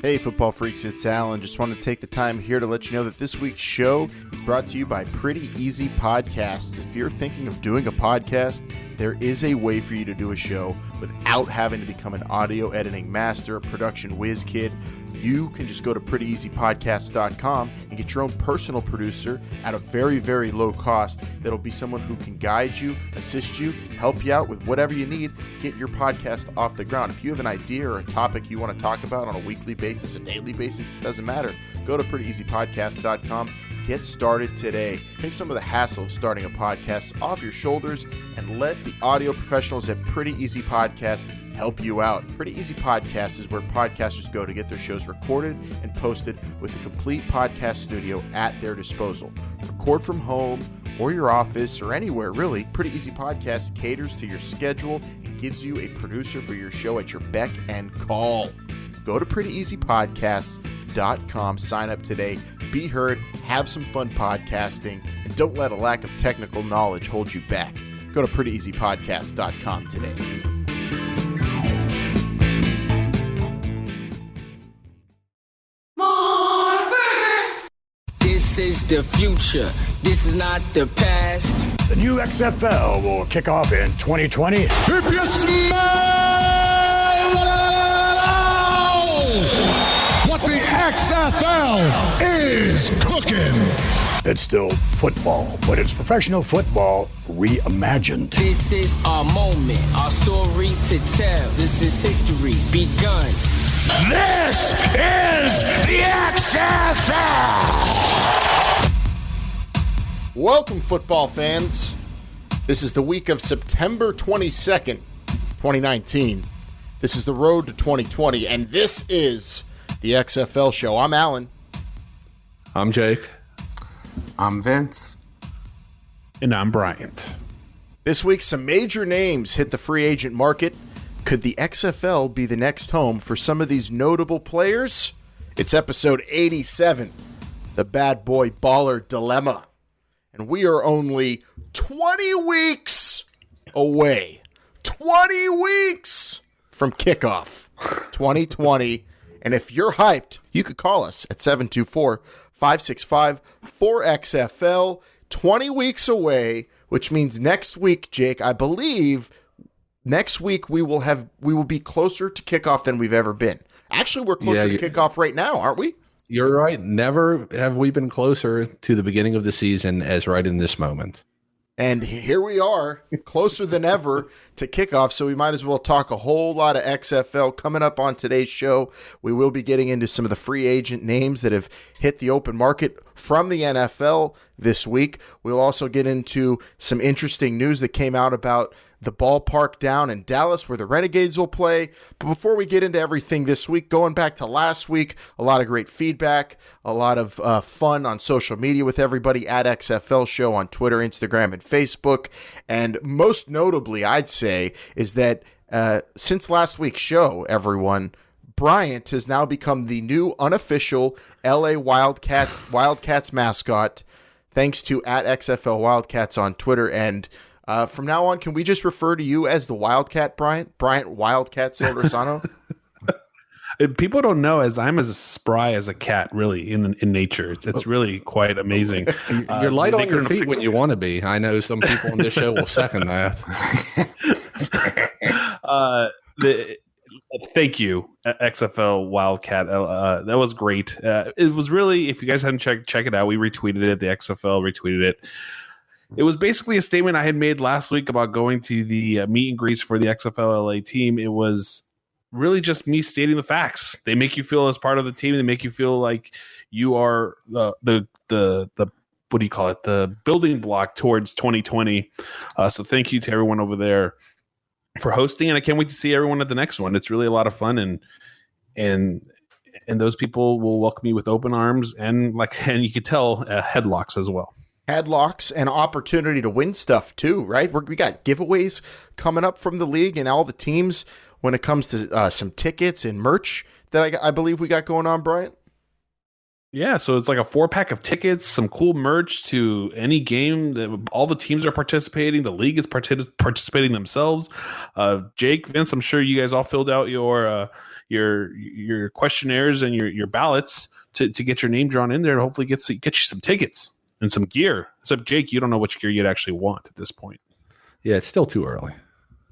Hey, football freaks, it's Alan. Just wanted to take the time here to let you know that this week's show is brought to you by Pretty Easy Podcasts. If you're thinking of doing a podcast, there is a way for you to do a show without having to become an audio editing master, a production whiz kid. You can just go to prettyeasypodcast.com and get your own personal producer at a very, very low cost. That'll be someone who can guide you, assist you, help you out with whatever you need to get your podcast off the ground. If you have an idea or a topic you want to talk about on a weekly basis, a daily basis, it doesn't matter. Go to prettyeasypodcast.com. Get started today. Take some of the hassle of starting a podcast off your shoulders and let the audio professionals at Pretty Easy Podcasts help you out. Pretty Easy Podcasts is where podcasters go to get their shows recorded and posted with a complete podcast studio at their disposal. Record from home or your office or anywhere, really. Pretty Easy Podcasts caters to your schedule and gives you a producer for your show at your beck and call. Go to prettyeasypodcasts.com, sign up today, be heard, have some fun podcasting, and don't let a lack of technical knowledge hold you back. Go to prettyeasypodcasts.com today. This is the future. This is not the past. The new XFL will kick off in 2020. If you smell what the XFL is cooking. It's still football, but it's professional football reimagined. This is our moment, our story to tell. This is history begun. This is the XFL. Welcome, football fans. This is the week of September 22nd, 2019. This is the road to 2020, and this is the XFL show. I'm Alan. I'm Jake. I'm Vince. And I'm Bryant. This week, some major names hit the free agent market. Could the XFL be the next home for some of these notable players? It's episode 87, the Bad Boy Baller Dilemma. And we are only 20 weeks away. 20 weeks from kickoff 2020. And if you're hyped, you could call us at 724-565-4XFL. 20 weeks away, which means next week, Jake, I believe next week we will be closer to kickoff than we've ever been. Actually, we're closer to kickoff right now, aren't we? You're right. Never have we been closer to the beginning of the season as right in this moment. And here we are, closer than ever to kickoff, so we might as well talk a whole lot of XFL. Coming up on today's show, we will be getting into some of the free agent names that have hit the open market from the NFL this week. We'll also get into some interesting news that came out about the ballpark down in Dallas where the Renegades will play. But before we get into everything this week, going back to last week, a lot of great feedback, a lot of fun on social media with everybody at XFL Show on Twitter, Instagram, and Facebook. And most notably, I'd say, is that since last week's show, everyone, Bryant has now become the new unofficial LA Wildcats mascot, thanks to at XFL Wildcats on Twitter. And from now on, can we just refer to you as the Wildcat, Bryant? Bryant Wildcat Soldosano? People don't know as I'm as spry as a cat, really, in nature. It's really quite amazing. You're light on your feet when you want to be. I know some people on this show will second that. Thank you, XFL Wildcat. That was great. It was really, if you guys hadn't check it out, we retweeted it. The XFL retweeted it. It was basically a statement I had made last week about going to the meet and greets for the XFL LA team. It was really just me stating the facts. They make you feel as part of the team. They make you feel like you are the what do you call it? The building block towards 2020. So thank you to everyone over there for hosting, and I can't wait to see everyone at the next one. It's really a lot of fun, and those people will welcome you with open arms and you could tell headlocks as well. Headlocks and opportunity to win stuff too, right? We got giveaways coming up from the league and all the teams when it comes to some tickets and merch that I believe we got going on, Bryant. Yeah, so it's like a 4-pack of tickets, some cool merch to any game that all the teams are participating. The league is participating themselves. Jake, Vince, I'm sure you guys all filled out your questionnaires and your ballots to get your name drawn in there, and hopefully get you some tickets and some gear. Except Jake, you don't know which gear you'd actually want at this point. Yeah, it's still too early.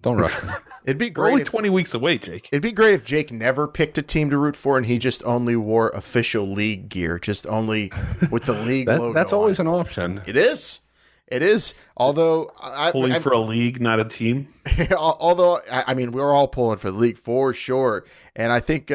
Don't rush. It'd be We're great. only 20 weeks away, Jake. It'd be great if Jake never picked a team to root for and he just only wore official league gear, just only with the league logo. That's always an option. It is. It is. Although Pulling for a league, not a team. Although I mean, we're all pulling for the league for sure, and I think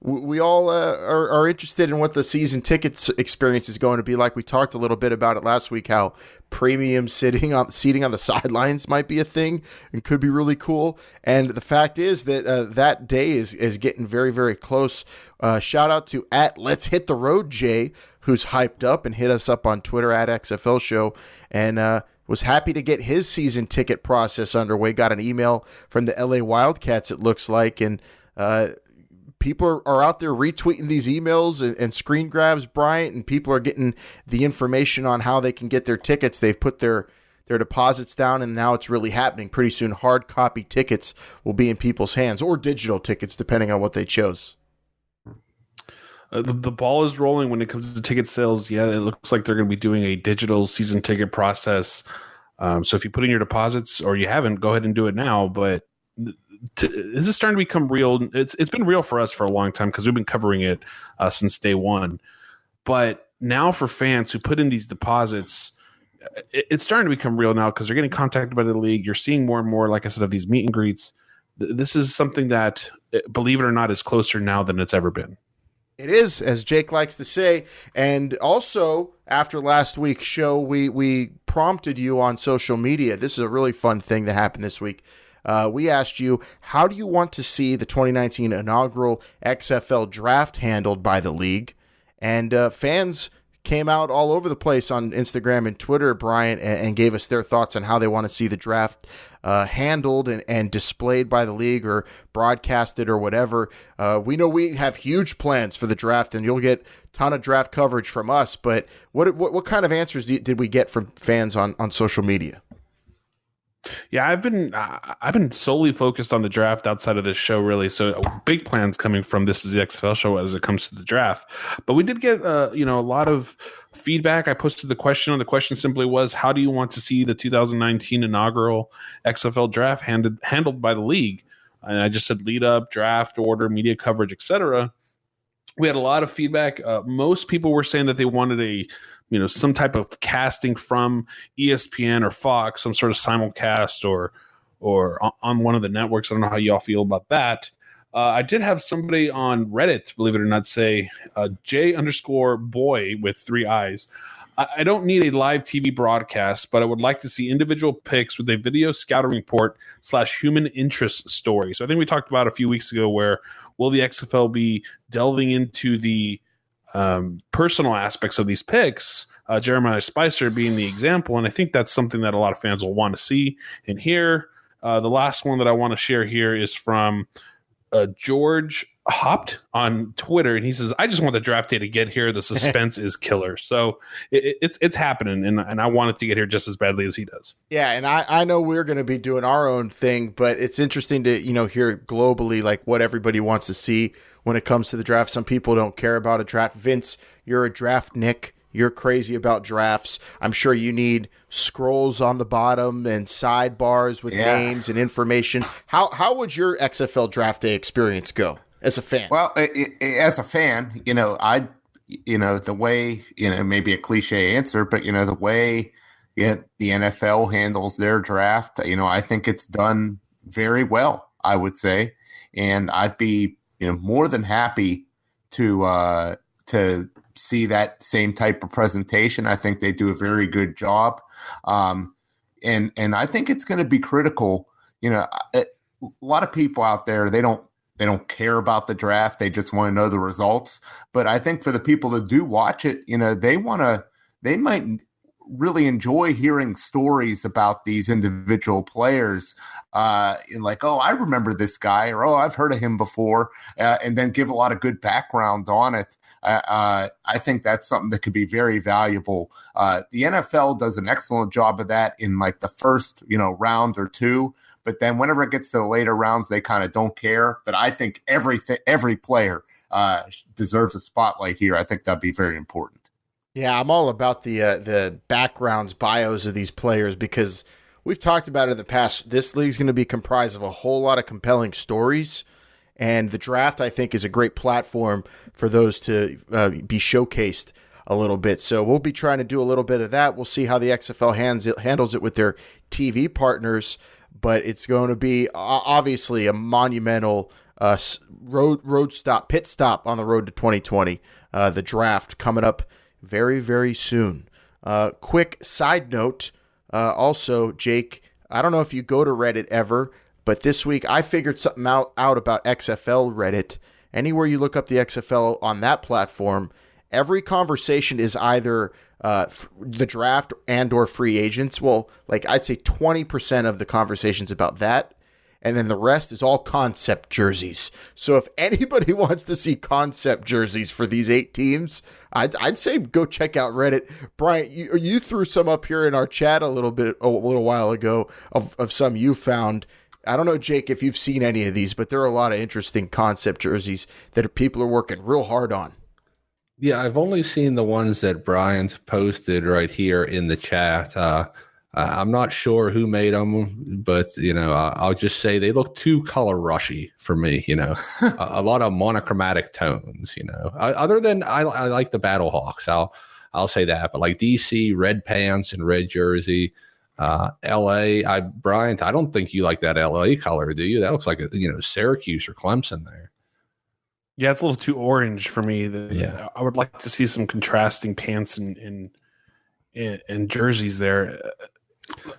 we all are interested in what the season tickets experience is going to be like. We talked a little bit about it last week, how premium seating on the sidelines might be a thing and could be really cool. And the fact is that that day is getting very, very close. Shout out to Let's Hit the Road Jay, who's hyped up and hit us up on Twitter at XFL Show, and was happy to get his season ticket process underway. Got an email from the LA Wildcats, it looks like, and people are out there retweeting these emails and screen grabs, Bryant, and people are getting the information on how they can get their tickets. They've put their deposits down, and now it's really happening. Pretty soon, hard copy tickets will be in people's hands, or digital tickets, depending on what they chose. The ball is rolling when it comes to ticket sales. Yeah, it looks like they're going to be doing a digital season ticket process. So if you put in your deposits or you haven't, go ahead and do it now. But this is starting to become real. It's been real for us for a long time because we've been covering it since day one. But now for fans who put in these deposits, it's starting to become real now because they're getting contacted by the league. You're seeing more and more, like I said, of these meet and greets. This is something that, believe it or not, is closer now than it's ever been. It is, as Jake likes to say. And also, after last week's show, we prompted you on social media. This is a really fun thing that happened this week. We asked you, how do you want to see the 2019 inaugural XFL draft handled by the league? And fans came out all over the place on Instagram and Twitter, Brian, and gave us their thoughts on how they want to see the draft handled and displayed by the league or broadcasted or whatever. We know we have huge plans for the draft, and you'll get a ton of draft coverage from us. But what kind of answers did we get from fans on social media? Yeah, I've been solely focused on the draft outside of this show, really. So big plans coming from This Is the XFL Show as it comes to the draft. But we did get a lot of feedback. I posted the question, and the question simply was, how do you want to see the 2019 inaugural XFL draft handled by the league? And I just said lead up, draft, order, media coverage, etc. We had a lot of feedback. Most people were saying that they wanted some type of casting from ESPN or Fox, some sort of simulcast or on one of the networks. I don't know how y'all feel about that. I did have somebody on Reddit, believe it or not, say J_boy with 3 eyes. I don't need a live TV broadcast, but I would like to see individual picks with a video scouting report / human interest story. So I think we talked about a few weeks ago where will the XFL be delving into the personal aspects of these picks, Jeremiah Spicer being the example. And I think that's something that a lot of fans will want to see and hear. The last one that I want to share here is from George Hopped on Twitter, and he says, I just want the draft day to get here. The suspense is killer. So it's happening, and I want it to get here just as badly as he does. Yeah, and I know we're going to be doing our own thing, but it's interesting to hear globally like what everybody wants to see when it comes to the draft. Some people don't care about a draft. Vince, you're a draft Nick. You're crazy about drafts. I'm sure you need scrolls on the bottom and sidebars with names and information. How would your XFL draft day experience go as a fan? Well, as a fan, the way, maybe a cliche answer, but, the way the NFL handles their draft, I think it's done very well, I would say. And I'd be, more than happy to see that same type of presentation. I think they do a very good job. And I think it's going to be critical. A lot of people out there, they don't care about the draft. They just want to know the results. But I think for the people that do watch it, they might really enjoy hearing stories about these individual players. And like, oh, I remember this guy, or oh, I've heard of him before, and then give a lot of good background on it. I think that's something that could be very valuable. The NFL does an excellent job of that in like the first, round or two. But then whenever it gets to the later rounds, they kind of don't care. But I think every player deserves a spotlight here. I think that'd be very important. Yeah, I'm all about the backgrounds, bios of these players, because we've talked about it in the past. This league's going to be comprised of a whole lot of compelling stories, and the draft, I think, is a great platform for those to be showcased a little bit. So we'll be trying to do a little bit of that. We'll see how the XFL handles it with their TV partners, but it's going to be obviously a monumental pit stop on the road to 2020. The draft coming up very, very soon. Quick side note, also, Jake, I don't know if you go to Reddit ever, but this week I figured something out about XFL Reddit. Anywhere you look up the XFL on that platform, every conversation is either the draft and or free agents. Well, like I'd say 20% of the conversation's about that. And then the rest is all concept jerseys. So if anybody wants to see concept jerseys for these 8 teams, I'd say go check out Reddit. Brian, you threw some up here in our chat a little while ago of some you found. I don't know, Jake, if you've seen any of these, but there are a lot of interesting concept jerseys that people are working real hard on. Yeah, I've only seen the ones that Brian's posted right here in the chat. I'm not sure who made them, but, I'll just say they look too color rushy for me, a lot of monochromatic tones, other than I like the Battlehawks. I'll say that, but like DC, red pants and red jersey, LA, Brian, I don't think you like that LA color, do you? That looks like, Syracuse or Clemson there. Yeah, it's a little too orange for me. Yeah. I would like to see some contrasting pants and jerseys there.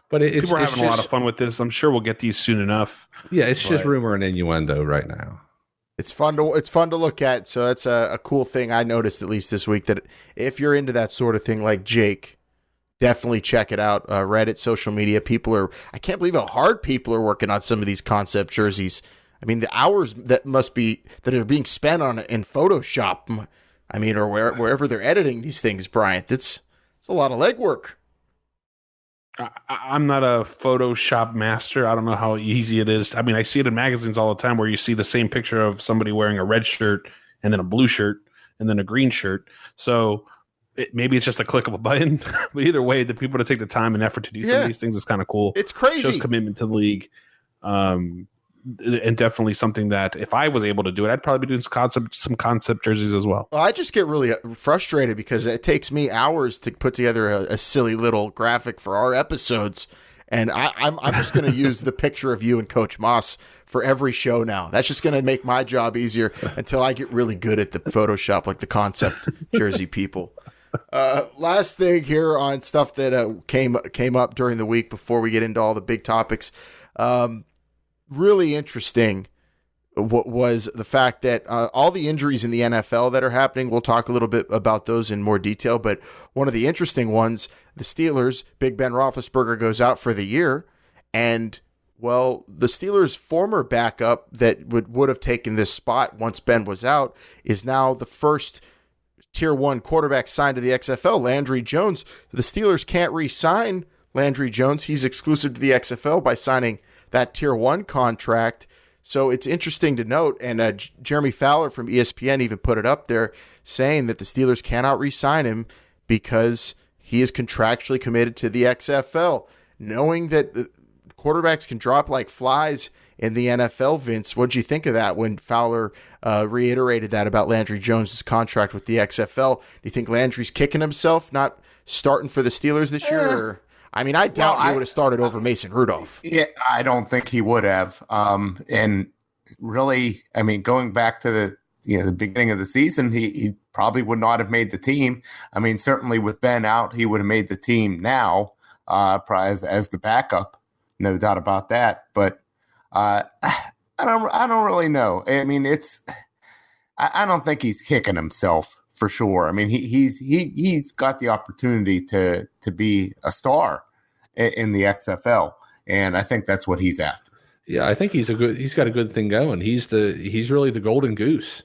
But people are having a lot of fun with this. I'm sure we'll get these soon enough. Yeah, it's just rumor and innuendo right now. It's fun to look at. So that's a cool thing I noticed, at least this week, that if you're into that sort of thing like Jake, definitely check it out. Reddit, social media, I can't believe how hard people are working on some of these concept jerseys. I mean, the hours that are being spent on it in Photoshop, or wherever they're editing these things, Brian, it's a lot of legwork. I'm not a Photoshop master. I don't know how easy it is. I see it in magazines all the time where you see the same picture of somebody wearing a red shirt and then a blue shirt and then a green shirt. So maybe it's just a click of a button. But either way, the people to take the time and effort to do some of these things is kind of cool. It's crazy. Shows commitment to the league. And definitely something that if I was able to do it, I'd probably be doing some concept jerseys as well. Well, I just get really frustrated because it takes me hours to put together a silly little graphic for our episodes. And I'm just going to use the picture of you and Coach Moss for every show now. That's just going to make my job easier until I get really good at the Photoshop, like the concept jersey people. Last thing here on stuff that came up during the week before we get into all the big topics. Really interesting was the fact that all the injuries in the NFL that are happening, we'll talk a little bit about those in more detail, but one of the interesting ones, the Steelers, Big Ben Roethlisberger goes out for the year, and, well, the Steelers' former backup that would have taken this spot once Ben was out is now the first Tier 1 quarterback signed to the XFL, Landry Jones. The Steelers can't re-sign Landry Jones. He's exclusive to the XFL by signing that Tier 1 contract. So it's interesting to note, and Jeremy Fowler from ESPN even put it up there, saying that the Steelers cannot re-sign him because he is contractually committed to the XFL. Knowing that quarterbacks can drop like flies in the NFL, Vince, what'd you think of that when Fowler reiterated that about Landry Jones' contract with the XFL? Do you think Landry's kicking himself, not starting for the Steelers this year? Or? I doubt he would have started over Mason Rudolph. Yeah, I don't think he would have. And really, going back to the beginning of the season, he probably would not have made the team. Certainly with Ben out, he would have made the team now, probably as the backup, no doubt about that. But I don't really know. I don't think he's kicking himself for sure. I mean, he's got the opportunity to be a star in the XFL, and I think that's what he's after. Yeah, I think he's got a good thing going. He's really the golden goose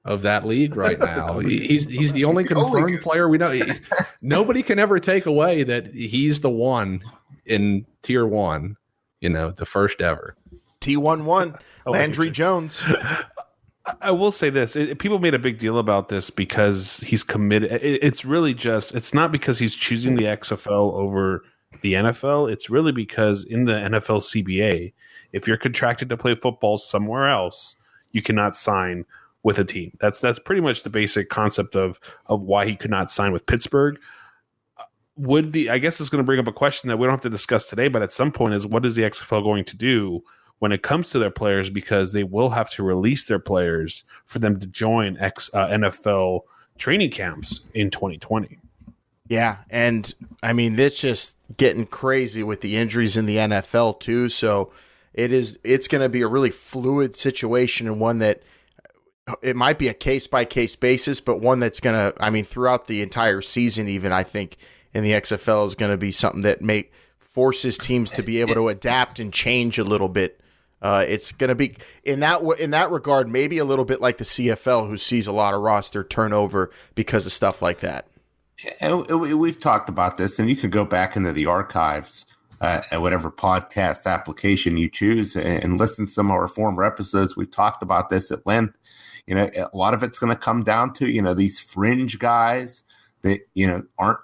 of that league right now. he's the only confirmed player we know. Nobody can ever take away that he's the one in tier 1, the first ever. T11, Landry Jones. I will say this. People made a big deal about this because he's committed. It's really it's not because he's choosing the XFL over the NFL. It's really because in the NFL CBA, if you're contracted to play football somewhere else, you cannot sign with a team. That's pretty much the basic concept of why he could not sign with Pittsburgh. I guess it's going to bring up a question that we don't have to discuss today, but at some point is, what is the XFL going to do when it comes to their players, because they will have to release their players for them to join NFL training camps in 2020. Yeah, and I mean, it's just getting crazy with the injuries in the NFL too, so it's going to be a really fluid situation, and one that it might be a case-by-case basis, but one that's going to, I mean, throughout the entire season even, I think, in the XFL is going to be something that forces teams to be able to adapt and change a little bit. It's going to be, in that regard, maybe a little bit like the CFL, who sees a lot of roster turnover because of stuff like that. We've talked about this, and you can go back into the archives at whatever podcast application you choose and listen to some of our former episodes. We've talked about this at length. A lot of it's going to come down to, these fringe guys that, aren't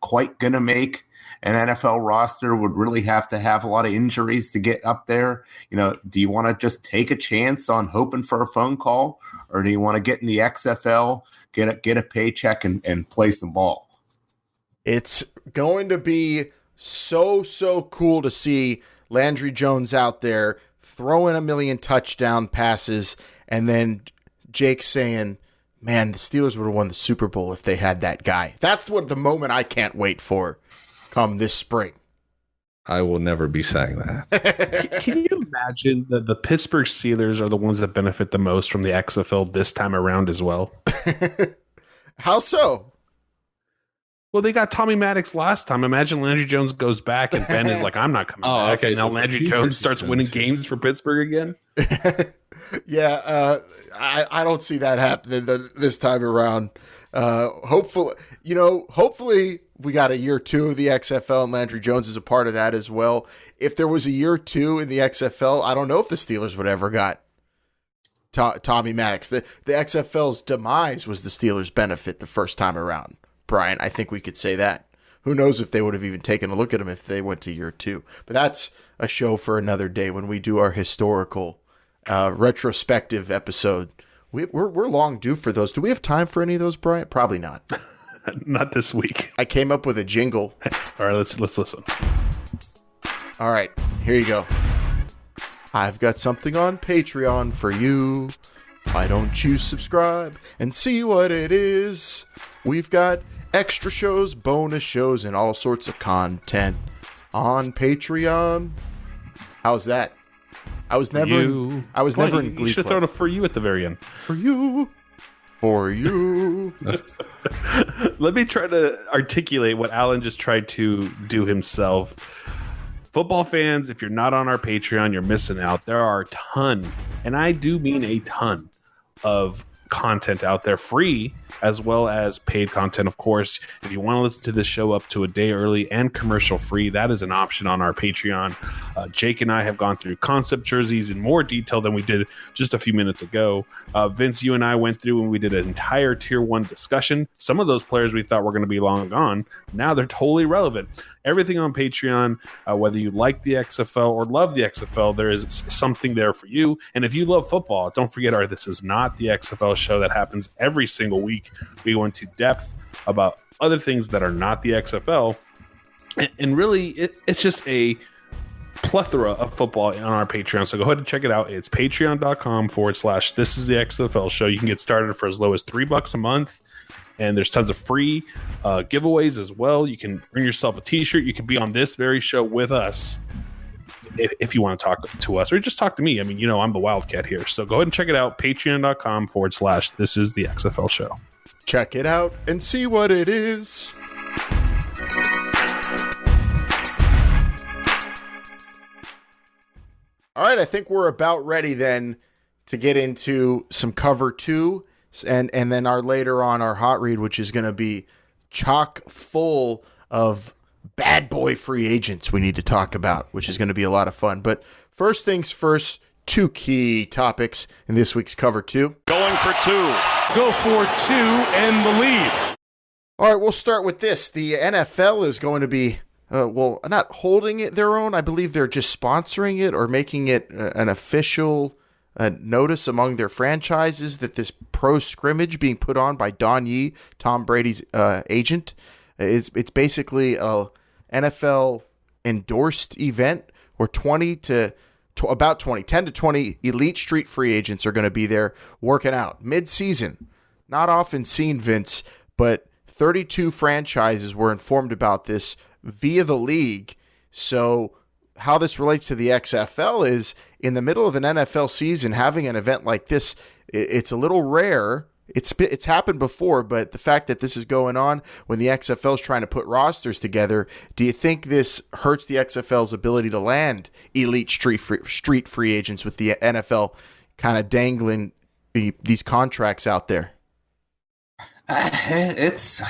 quite going to make an NFL roster, would really have to have a lot of injuries to get up there. Do you want to just take a chance on hoping for a phone call, or do you want to get in the XFL, get a paycheck and play some ball? It's going to be so cool to see Landry Jones out there throwing a million touchdown passes, and then Jake saying, man, the Steelers would have won the Super Bowl if they had that guy. That's what the moment I can't wait for come this spring. I will never be saying that. Can you imagine that the Pittsburgh Steelers are the ones that benefit the most from the XFL this time around as well? How so? Well, they got Tommy Maddox last time. Imagine Landry Jones goes back and Ben is like, I'm not coming back. Okay, and now Landry Jones starts winning games for Pittsburgh again. Yeah, I don't see that happening this time around. Hopefully we got a year 2 of the XFL, and Landry Jones is a part of that as well. If there was a year 2 in the XFL, I don't know if the Steelers would ever got Tommy Maddox. The XFL's demise was the Steelers' benefit the first time around. Brian, I think we could say that. Who knows if they would have even taken a look at him if they went to year 2. But that's a show for another day when we do our historical retrospective episode. We're long due for those. Do we have time for any of those, Brian? Probably not. Not this week. I came up with a jingle. All right, let's listen. All right, here you go. I've got something on Patreon for you. Why don't you subscribe and see what it is? We've got extra shows, bonus shows, and all sorts of content on Patreon. How's that? I was never in Glee You should Club. throw it for you at the very end. For you. Let me try to articulate what Alan just tried to do himself. Football fans, if you're not on our Patreon, you're missing out. There are a ton, and I do mean a ton, of content out there, free as well as paid content. Of course, if you want to listen to this show up to a day early and commercial free, that is an option on our Patreon. Jake and I have gone through concept jerseys in more detail than we did just a few minutes ago. Vince, you and I went through and we did an entire tier 1 discussion. Some of those players we thought were going to be long gone, now they're totally relevant. Everything on Patreon, whether you like the XFL or love the XFL, there is something there for you. And if you love football, don't forget, this is not the XFL show that happens every single week. We go into depth about other things that are not the XFL. And really, it's just a plethora of football on our Patreon. So go ahead and check it out. It's patreon.com/this is the XFL show. You can get started for as low as $3 a month. And there's tons of free giveaways as well. You can bring yourself a t-shirt. You can be on this very show with us if you want to talk to us or just talk to me. I mean, you know, I'm the Wildcat here. So go ahead and check it out. Patreon.com/This Is the XFL Show. Check it out and see what it is. All right, I think we're about ready then to get into some cover 2 and then later on our hot read, which is going to be chock full of bad boy free agents we need to talk about, which is going to be a lot of fun. But first things first, 2 key topics in this week's cover 2. Going for 2. Go for 2 and the lead. All right, we'll start with this. The NFL is going to be, not holding it their own. I believe they're just sponsoring it or making it an official notice among their franchises that this pro scrimmage being put on by Don Yee, Tom Brady's agent, it's basically a NFL endorsed event where 10 to 20 elite street free agents are going to be there working out mid-season. Not often seen, Vince, but 32 franchises were informed about this via the league. So how this relates to the XFL is in the middle of an NFL season, having an event like this, it's a little rare. It's happened before, but the fact that this is going on when the XFL is trying to put rosters together, do you think this hurts the XFL's ability to land elite street free agents with the NFL kind of dangling these contracts out there? It's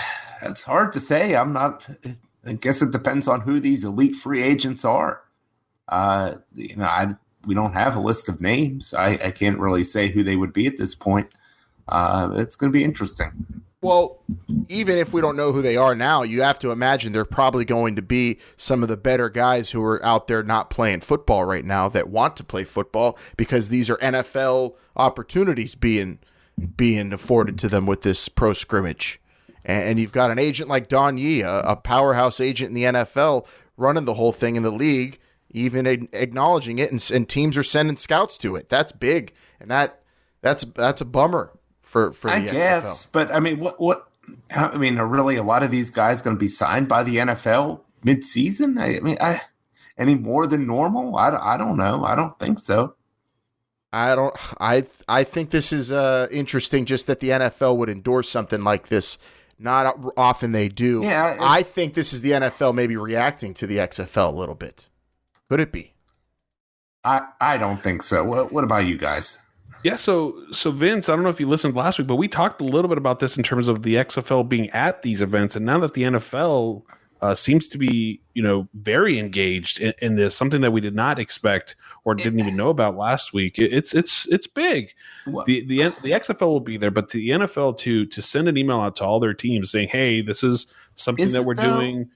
hard to say. I guess it depends on who these elite free agents are. We don't have a list of names. I can't really say who they would be at this point. It's going to be interesting. Well, even if we don't know who they are now, you have to imagine they're probably going to be some of the better guys who are out there not playing football right now that want to play football because these are NFL opportunities being afforded to them with this pro scrimmage. And you've got an agent like Don Yee, a powerhouse agent in the NFL, running the whole thing in the league, even acknowledging it, and teams are sending scouts to it. That's big, and that's a bummer for the XFL. I guess, but I mean, what? I mean, are really a lot of these guys going to be signed by the NFL mid-season? Any more than normal? I don't know. I don't think so. I think this is interesting. Just that the NFL would endorse something like this. Not often they do. Yeah, I think this is the NFL maybe reacting to the XFL a little bit. Could it be? I don't think so. What about you guys? Yeah, so Vince, I don't know if you listened last week, but we talked a little bit about this in terms of the XFL being at these events, and now that the NFL seems to be, very engaged in this, something that we did not expect or didn't even know about last week. It's big. The XFL will be there, but the NFL to send an email out to all their teams saying, "Hey, this is something that we're doing."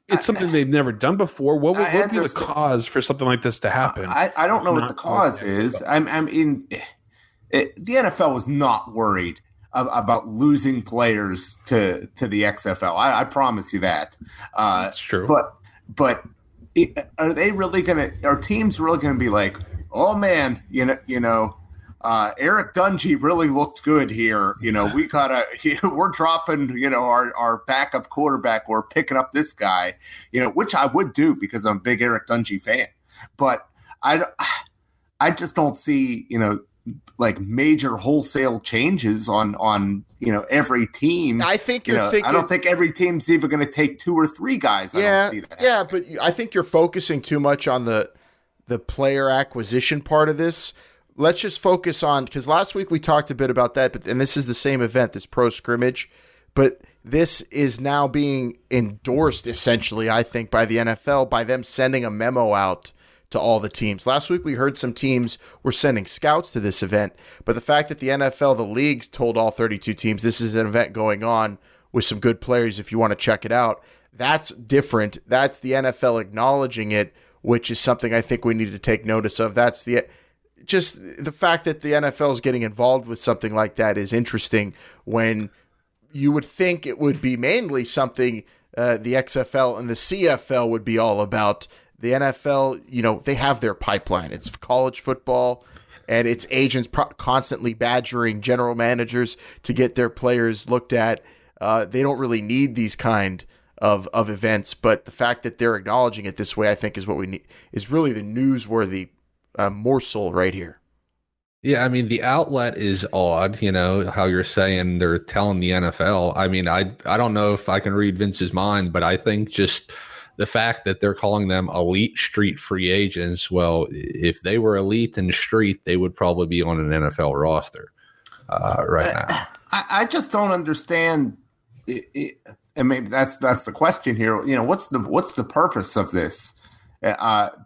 It's something they've never done before. What would be the cause for something like this to happen? I don't know what the cause is. I mean, the NFL was not worried about losing players to the XFL. I promise you that. That's true. But are they really going to? Are teams really going to be like, oh man, Eric Dungy really looked good here. We're dropping, our backup quarterback. We're picking up this guy, which I would do because I'm a big Eric Dungy fan. But I just don't see, like major wholesale changes on every team. I think you're thinking. I don't think every team's even going to take 2 or 3 guys. I don't see that. Yeah, but I think you're focusing too much on the player acquisition part of this. Let's just focus on, because last week we talked a bit about that, and this is the same event, this pro scrimmage, but this is now being endorsed essentially, I think, by the NFL, by them sending a memo out to all the teams. Last week we heard some teams were sending scouts to this event, but the fact that the NFL, the leagues, told all 32 teams this is an event going on with some good players if you want to check it out, that's different. That's the NFL acknowledging it, which is something I think we need to take notice of. That's just the fact that the NFL is getting involved with something like that is interesting, when you would think it would be mainly something the XFL and the CFL would be all about. The NFL, they have their pipeline. It's college football, and its agents constantly badgering general managers to get their players looked at. They don't really need these kind of events. But the fact that they're acknowledging it this way, I think, is what we need, is really the newsworthy morsel right here. Yeah, I mean, the outlet is odd, how you're saying they're telling the NFL. I mean, I don't know if I can read Vince's mind, but I think just the fact that they're calling them elite street free agents, well, if they were elite in the street, they would probably be on an NFL roster right now. I just don't understand it, and maybe that's the question here. What's the purpose of this?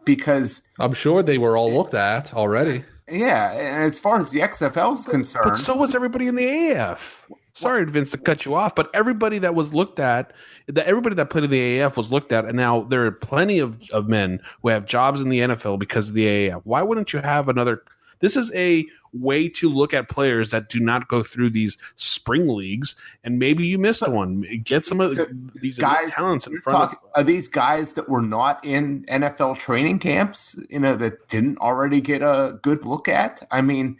Because I'm sure they were all looked at already. Yeah, and as far as the XFL is concerned, but so was everybody in the AAF. Sorry, Vince, to cut you off, but everybody that was looked at, everybody that played in the AAF was looked at, and now there are plenty of men who have jobs in the NFL because of the AAF. Why wouldn't you have another? This is a way to look at players that do not go through these spring leagues, and maybe you missed one. Get some of these guys, talents in front of. Are these guys that were not in NFL training camps, that didn't already get a good look at? I mean,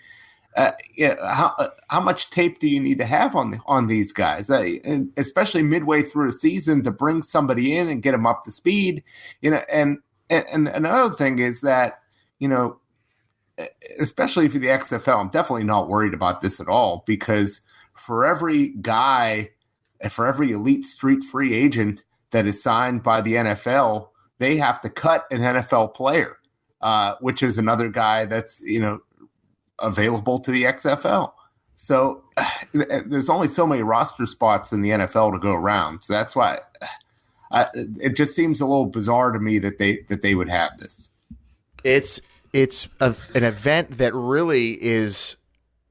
how much tape do you need to have on these guys, especially midway through a season, to bring somebody in and get them up to speed? And another thing is that especially for the XFL, I'm definitely not worried about this at all, because for every guy, for every elite street free agent that is signed by the NFL, they have to cut an NFL player, which is another guy that's, available to the XFL. So there's only so many roster spots in the NFL to go around. So that's why it just seems a little bizarre to me that they would have this. It's an event that really is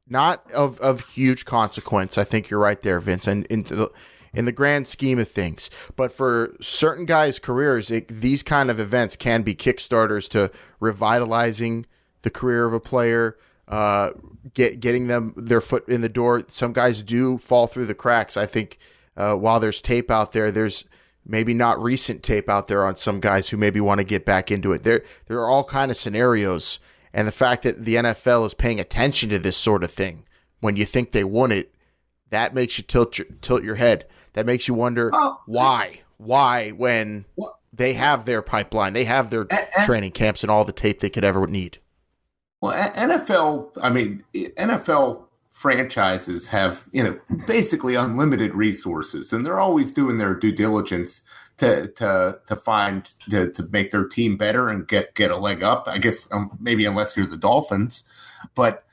not of huge consequence. I think you're right there, Vince, and in the grand scheme of things. But for certain guys' careers, these kind of events can be kickstarters to revitalizing the career of a player, getting them their foot in the door. Some guys do fall through the cracks. I think while there's tape out there, there's maybe not recent tape out there on some guys who maybe want to get back into it. There are all kind of scenarios, and the fact that the NFL is paying attention to this sort of thing when you think they won it, that makes you tilt your head. That makes you wonder why when they have their pipeline, they have their training camps and all the tape they could ever need. Well, NFL franchises have, basically unlimited resources, and they're always doing their due diligence to find to make their team better and get a leg up. I guess maybe unless you're the Dolphins, but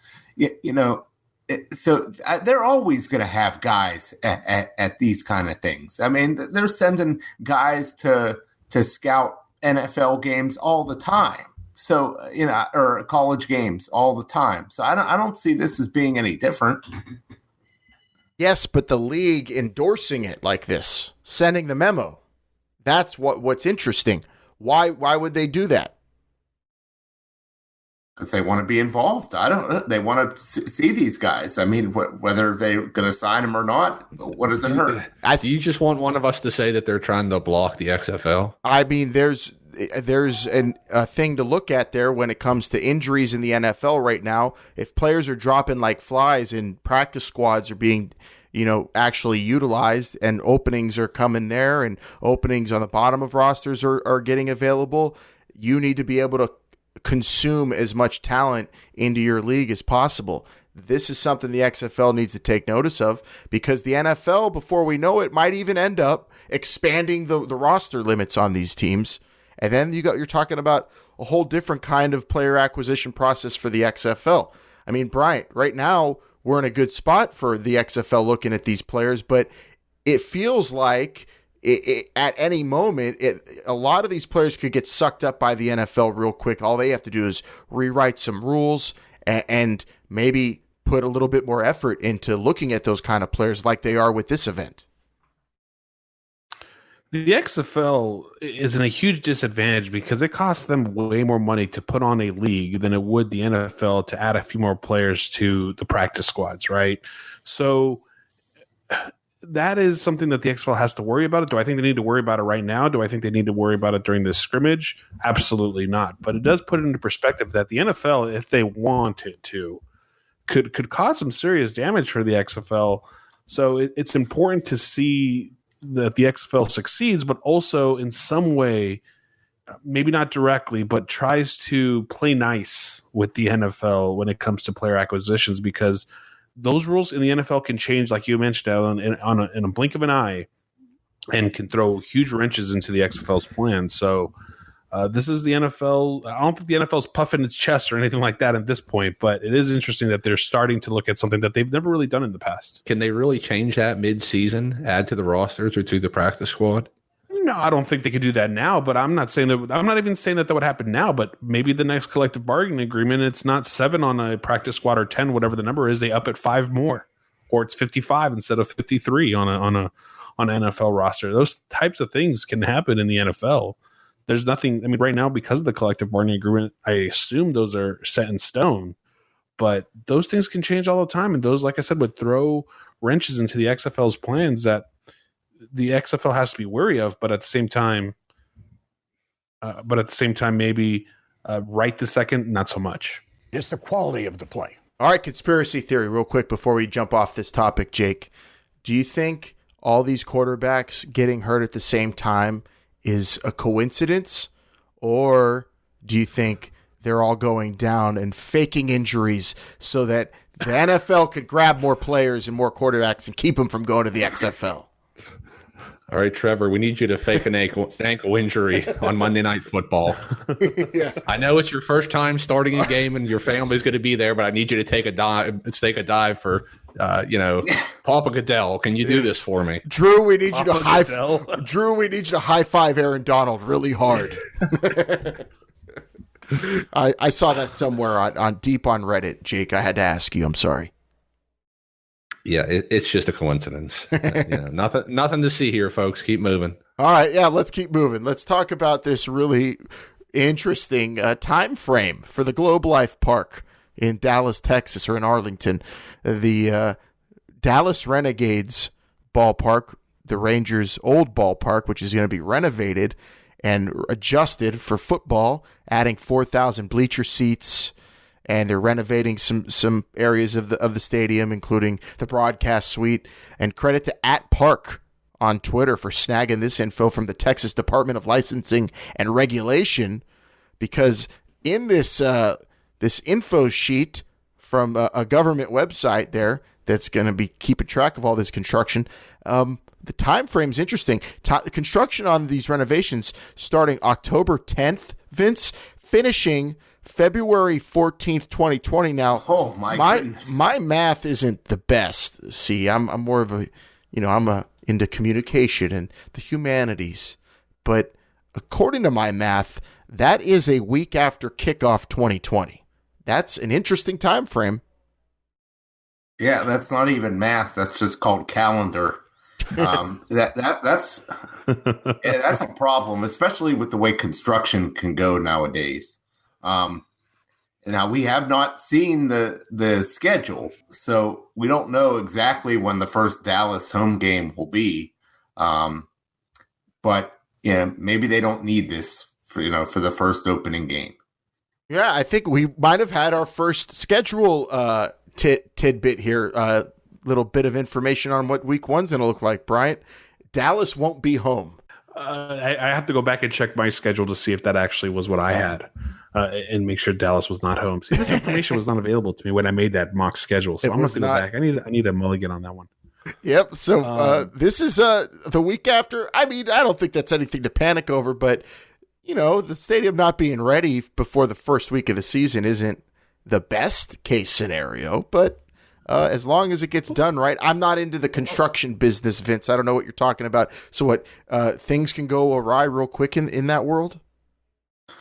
so they're always going to have guys at these kind of things. I mean, they're sending guys to scout NFL games all the time. So, or college games all the time. So I don't see this as being any different. Yes, but the league endorsing it like this, sending the memo, that's what's interesting. Why would they do that? Because they want to be involved. I don't know. They want to see these guys. I mean, whether they're going to sign them or not, what does it hurt? Do you just want one of us to say that they're trying to block the XFL? I mean, there's a thing to look at there when it comes to injuries in the NFL right now. If players are dropping like flies and practice squads are being, actually utilized, and openings are coming there, and openings on the bottom of rosters are getting available, you need to be able to consume as much talent into your league as possible. This is something the XFL needs to take notice of, because the NFL, before we know it, might even end up expanding the roster limits on these teams. And then you're talking about a whole different kind of player acquisition process for the XFL. I mean, Bryant, right now we're in a good spot for the XFL looking at these players, but it feels like at any moment, a lot of these players could get sucked up by the NFL real quick. All they have to do is rewrite some rules and maybe put a little bit more effort into looking at those kind of players like they are with this event. The XFL is in a huge disadvantage because it costs them way more money to put on a league than it would the NFL to add a few more players to the practice squads, right? So that is something that the XFL has to worry about. Do I think they need to worry about it right now? Do I think they need to worry about it during this scrimmage? Absolutely not. But it does put it into perspective that the NFL, if they wanted to, could cause some serious damage for the XFL. So it's important to see that the XFL succeeds, but also in some way, maybe not directly, but tries to play nice with the NFL when it comes to player acquisitions, because those rules in the NFL can change, like you mentioned, Alan, in a blink of an eye, and can throw huge wrenches into the XFL's plan. So this is the NFL. I don't think the NFL is puffing its chest or anything like that at this point, but it is interesting that they're starting to look at something that they've never really done in the past. Can they really change that mid-season, add to the rosters or to the practice squad? No, I don't think they could do that now, but I'm not saying that. I'm not even saying that would happen now, but maybe the next collective bargaining agreement, it's not 7 on a practice squad or 10, whatever the number is, they up it 5 more, or it's 55 instead of 53 on an NFL roster. Those types of things can happen in the NFL. There's nothing, I mean, right now, because of the collective bargaining agreement, I assume those are set in stone, but those things can change all the time. And those, like I said, would throw wrenches into the XFL's plans that the XFL has to be wary of, but at the same time, maybe right this second, not so much. It's the quality of the play. All right, conspiracy theory real quick before we jump off this topic, Jake. Do you think all these quarterbacks getting hurt at the same time is a coincidence, or do you think they're all going down and faking injuries so that the NFL could grab more players and more quarterbacks and keep them from going to the XFL? All right, Trevor, we need you to fake an ankle injury on Monday Night Football. Yeah. I know it's your first time starting a game and your family's going to be there, but I need you to take a dive for, Papa Goodell. Can you do this for me? Drew, we need you to high five Aaron Donald really hard. I saw that somewhere on deep on Reddit, Jake. I had to ask you. I'm sorry. Yeah, it's just a coincidence. Nothing to see here, folks. Keep moving. All right, yeah, let's keep moving. Let's talk about this really interesting time frame for the Globe Life Park in Dallas, Texas, or in Arlington. The Dallas Renegades ballpark, the Rangers' old ballpark, which is going to be renovated and adjusted for football, adding 4,000 bleacher seats. And they're renovating some areas of the stadium, including the broadcast suite. And credit to @Park on Twitter for snagging this info from the Texas Department of Licensing and Regulation, because in this this info sheet from a government website there that's going to be keeping track of all this construction, the time frame is interesting. Construction on these renovations starting October 10th, Vince, finishing February 14th, 2020. Now, oh my goodness. My math isn't the best. See, I'm more of I'm into communication and the humanities. But according to my math, that is a week after kickoff 2020. That's an interesting time frame. Yeah, that's not even math. That's just called calendar. That's a problem, especially with the way construction can go nowadays. Now we have not seen the schedule, so we don't know exactly when the first Dallas home game will be. But maybe they don't need this for the first opening game. Yeah, I think we might have had our first schedule tidbit here. Little bit of information on what week one's going to look like. Bryant, Dallas won't be home. I have to go back and check my schedule to see if that actually was what I had, and make sure Dallas was not home. See, this information was not available to me when I made that mock schedule, so I'm going to go back. I need a mulligan on that one. Yep. So this is the week after. I mean, I don't think that's anything to panic over, but the stadium not being ready before the first week of the season isn't the best case scenario, but. As long as it gets done right. I'm not into the construction business, Vince. I don't know what you're talking about. So what, things can go awry real quick in that world?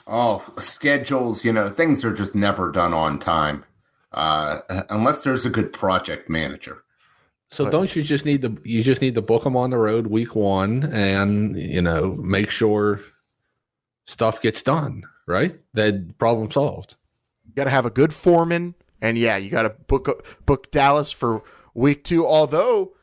Oh, schedules, things are just never done on time unless there's a good project manager. So don't you just need to book them on the road week one and, make sure stuff gets done, right? That problem solved. You got to have a good foreman. And yeah, you got to book Dallas for week 2. Although,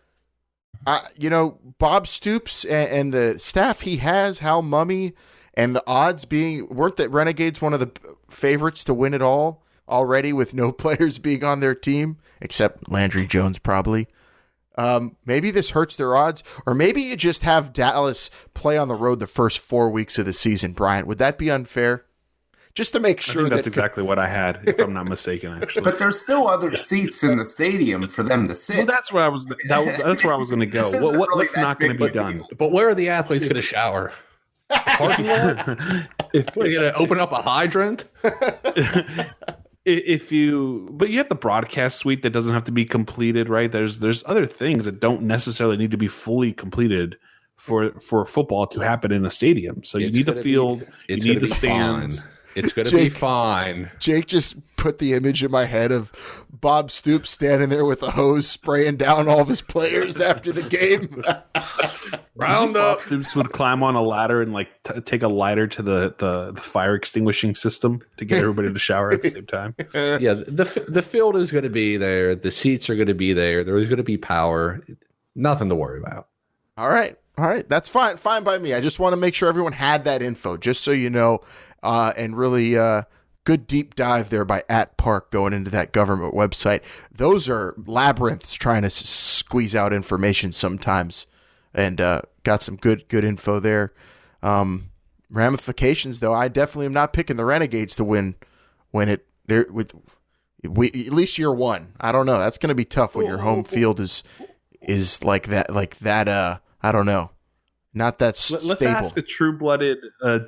Bob Stoops and the staff he has, Hal Mummy, and the odds weren't the Renegades one of the favorites to win it all already with no players being on their team, except Landry Jones probably. Maybe this hurts their odds, or maybe you just have Dallas play on the road the first 4 weeks of the season, Brian. Would that be unfair? Just to make sure that's exactly what I had, if I'm not mistaken, actually. But there's still other seats in the stadium for them to sit. Well, that's where I was. That's where I was going to go. What's not going to be done? But where are the athletes going to shower? Parking lot? If we're going to open up a hydrant? But you have the broadcast suite that doesn't have to be completed, right? There's other things that don't necessarily need to be fully completed for football to happen in a stadium. So you need the field, you need the stands. Fine. It's going to be fine. Jake just put the image in my head of Bob Stoops standing there with a hose spraying down all of his players after the game. Round up. Bob Stoops would climb on a ladder and take a lighter to the fire extinguishing system to get everybody to shower at the same time. Yeah, the field is going to be there. The seats are going to be there. There is going to be power. Nothing to worry about. All right. That's fine. Fine by me. I just want to make sure everyone had that info, just so you know. And really good deep dive there by @Park going into that government website. Those are labyrinths trying to squeeze out information sometimes, and got some good info there. Ramifications, though, I definitely am not picking the Renegades to win it. There with at least year one. I don't know. That's going to be tough when your home field is like that. I don't know. Not that stable. Let's ask a true-blooded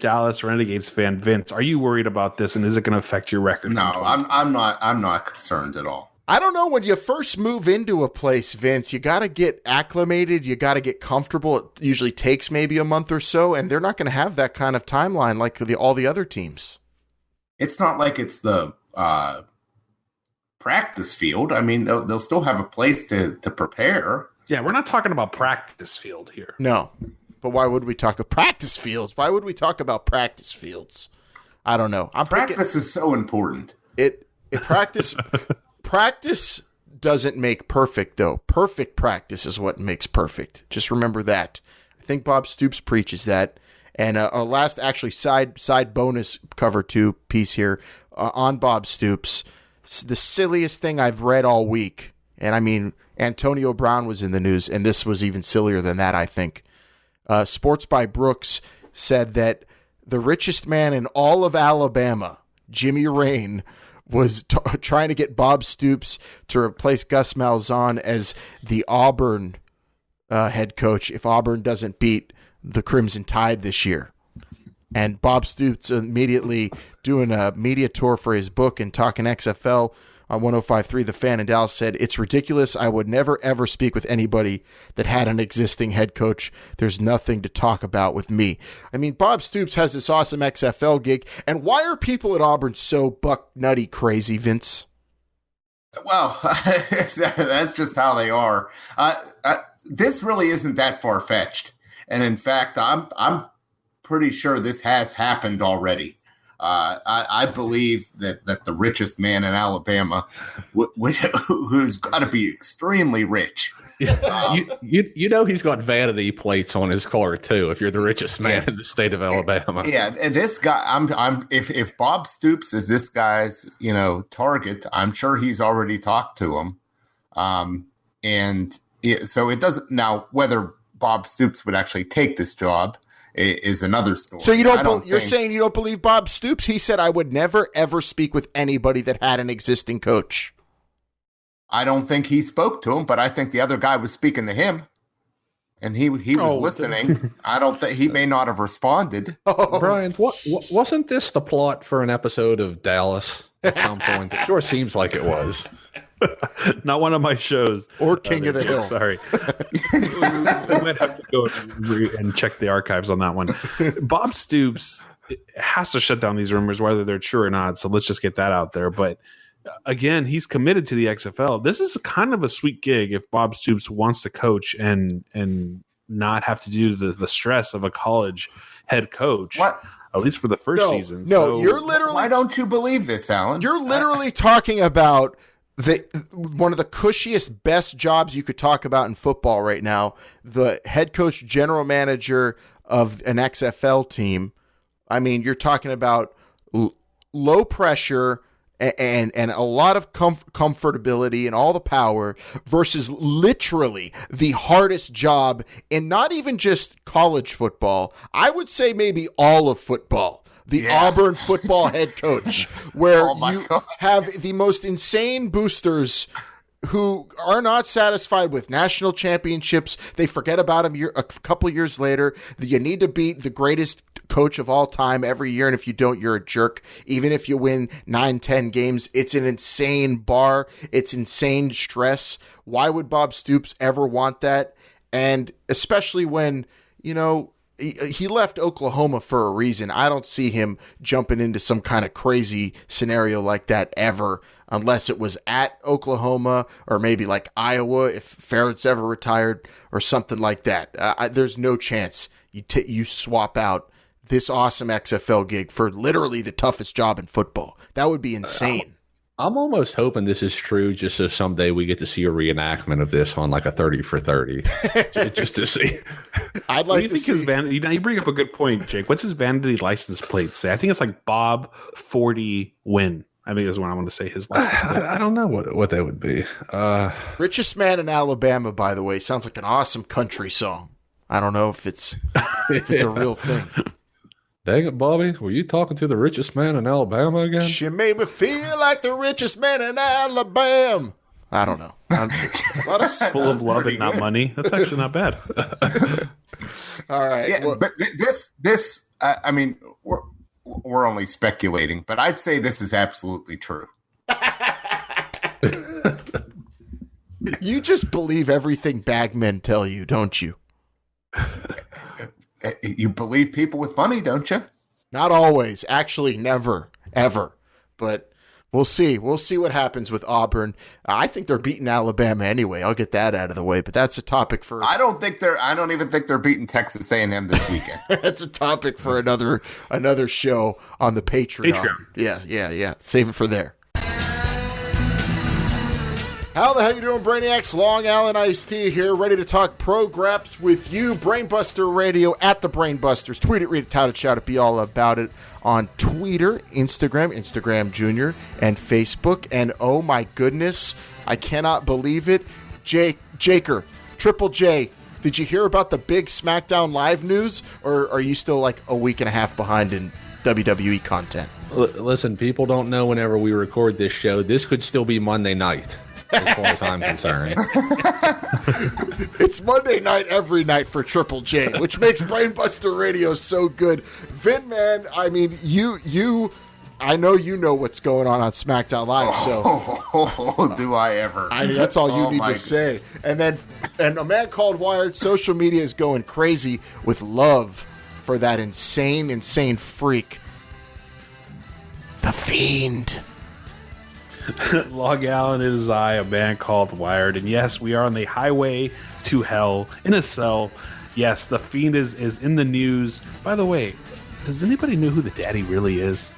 Dallas Renegades fan, Vince. Are you worried about this, and is it going to affect your record? No, I'm not concerned at all. I don't know. When you first move into a place, Vince, you got to get acclimated. You got to get comfortable. It usually takes maybe a month or so, and they're not going to have that kind of timeline like all the other teams. It's not like it's the practice field. I mean, they'll still have a place to prepare. Yeah, we're not talking about practice field here. No. But why would we talk about practice fields? Why would we talk about practice fields? I don't know. Practice is so important. Practice doesn't make perfect, though. Perfect practice is what makes perfect. Just remember that. I think Bob Stoops preaches that. And our last, actually, side bonus cover 2 piece here on Bob Stoops. The silliest thing I've read all week. And I mean, Antonio Brown was in the news, and this was even sillier than that, I think. Sports by Brooks said that the richest man in all of Alabama, Jimmy Rain, was trying to get Bob Stoops to replace Gus Malzahn as the Auburn head coach if Auburn doesn't beat the Crimson Tide this year. And Bob Stoops immediately doing a media tour for his book and talking XFL on 105.3 The Fan in Dallas said, "It's ridiculous. I would never, ever speak with anybody that had an existing head coach. There's nothing to talk about with me." I mean, Bob Stoops has this awesome XFL gig. And why are people at Auburn so buck nutty crazy, Vince? Well, that's just how they are. This really isn't that far-fetched. And in fact, I'm pretty sure this has happened already. I believe that the richest man in Alabama, who's got to be extremely rich, you know he's got vanity plates on his car too. If you're the richest man in the state of Alabama, and this guy, if Bob Stoops is this guy's target, I'm sure he's already talked to him, so it doesn't now whether Bob Stoops would actually take this job is another story. So you're saying you don't believe Bob Stoops? He said, "I would never, ever speak with anybody that had an existing coach." I don't think he spoke to him, but I think the other guy was speaking to him, and he was listening. I don't think he may not have responded. Brian, wasn't this the plot for an episode of Dallas at some point? It sure seems like it was. Not one of my shows. Or King of the Hill. Sorry. We might have to go and check the archives on that one. Bob Stoops has to shut down these rumors, whether they're true or not. So let's just get that out there. But again, he's committed to the XFL. This is kind of a sweet gig if Bob Stoops wants to coach and not have to do the stress of a college head coach. What? At least for the first season. No, you're literally... Why don't you believe this, Alan? You're literally talking about... one of the cushiest, best jobs you could talk about in football right now, the head coach, general manager of an XFL team. I mean, you're talking about low pressure and a lot of comfortability and all the power versus literally the hardest job in not even just college football. I would say maybe all of football. The Auburn football head coach, where have the most insane boosters who are not satisfied with national championships. They forget about them a couple years later. You need to beat the greatest coach of all time every year, and if you don't, you're a jerk. Even if you win 9-10 games, it's an insane bar. It's insane stress. Why would Bob Stoops ever want that? And especially when, he left Oklahoma for a reason. I don't see him jumping into some kind of crazy scenario like that ever, unless it was at Oklahoma or maybe like Iowa if Ferrett's ever retired or something like that. There's no chance you swap out this awesome XFL gig for literally the toughest job in football. That would be insane. I'm almost hoping this is true just so someday we get to see a reenactment of this on like a 30 for 30 just to see. I'd like to see. His you bring up a good point, Jake. What's his vanity license plate say? I think it's like Bob 40 win. I think that's what I want to say his license plate. I don't know what that would be. Richest Man in Alabama, by the way, sounds like an awesome country song. I don't know if it's a real thing. Dang it, Bobby. Were you talking to the richest man in Alabama again? She made me feel like the richest man in Alabama. I don't know. Full of love and not money. That's actually not bad. All right. Yeah, but this, I mean, we're only speculating, but I'd say this is absolutely true. You just believe everything bagmen tell you, don't you? You believe people with money, don't you? Not always. Actually, never, ever. But we'll see. We'll see what happens with Auburn. I think they're beating Alabama anyway. I'll get that out of the way. But that's a topic for. I don't even think they're beating Texas A&M this weekend. That's a topic for another show on the Patreon. Yeah. Save it for there. How the hell you doing, Brainiacs? Long Island Iced Tea here, ready to talk pro graps with you. Brainbuster Radio at the Brainbusters. Tweet it, read it, tout it, shout it, be all about it on Twitter, Instagram Junior, and Facebook. And oh my goodness, I cannot believe it. Jaker, Triple J, did you hear about the big SmackDown Live news? Or are you still like a week and a half behind in WWE content? Listen, people don't know whenever we record this show. This could still be Monday night. As far as I'm concerned. It's Monday night every night for Triple J, which makes Brainbuster Radio so good. Vin, man, I mean, I know you know what's going on SmackDown Live, so. Do I ever? That's all you need to say. And a man called Wired, social media is going crazy with love for that insane freak. The Fiend. Long Island, it is I, a man called Wired. And yes, we are on the highway to hell in a cell. Yes, the Fiend is in the news. By the way, does anybody know who the daddy really is?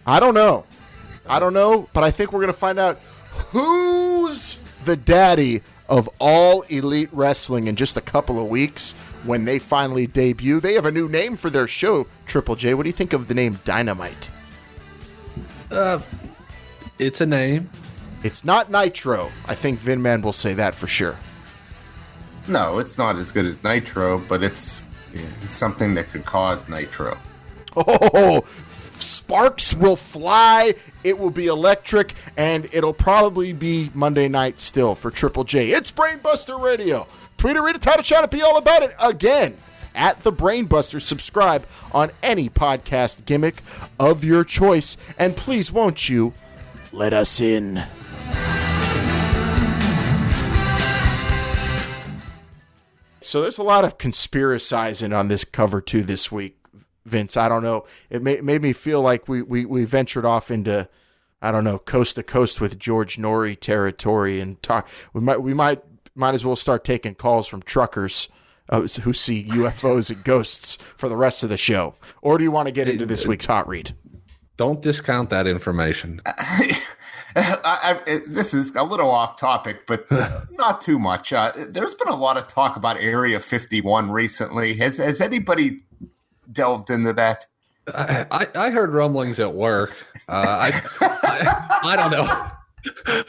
I don't know, but I think we're going to find out who's the daddy of all elite wrestling in just a couple of weeks when they finally debut. They have a new name for their show, Triple J. What do you think of the name Dynamite? It's a name. It's not Nitro. I think Vin Man will say that for sure. No, it's not as good as Nitro, but it's something that could cause Nitro. Oh, sparks will fly. It will be electric, and it'll probably be Monday night still for Triple J. It's Brainbuster Radio. Tweet it, read it, tout it, shout it, be all about it again. At the Brainbuster, subscribe on any podcast gimmick of your choice, and please won't you let us in. So there's a lot of conspiracizing on this cover too this week, Vince. I don't know. It made me feel like we ventured off into, I don't know, coast to coast with George Norrie territory and talk. We might as well start taking calls from truckers who see UFOs and ghosts for the rest of the show. Or do you want to get into this week's hot read? Don't discount that information. This is a little off topic, but not too much. There's been a lot of talk about Area 51 recently. Has anybody delved into that? I heard rumblings at work. I don't know.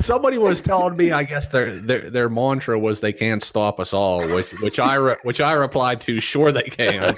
Somebody was telling me, I guess their mantra was they can't stop us all, which I replied to, sure they can.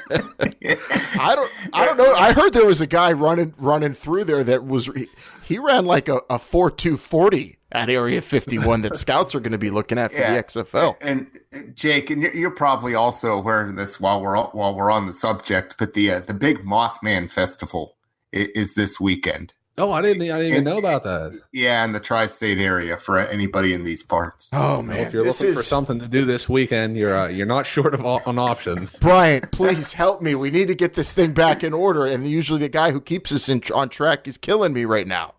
I don't know. I heard there was a guy running through there that he ran like a 4.240 at Area 51 that scouts are going to be looking at for the XFL. And Jake, and you're probably also aware of this while we're on the subject, but the big Mothman Festival is this weekend. Oh, I didn't even know about that. Yeah, in the tri-state area for anybody in these parts. Oh man, if you're looking for something to do this weekend, you're not short of on options. Bryant, please help me. We need to get this thing back in order, and usually the guy who keeps us on track is killing me right now.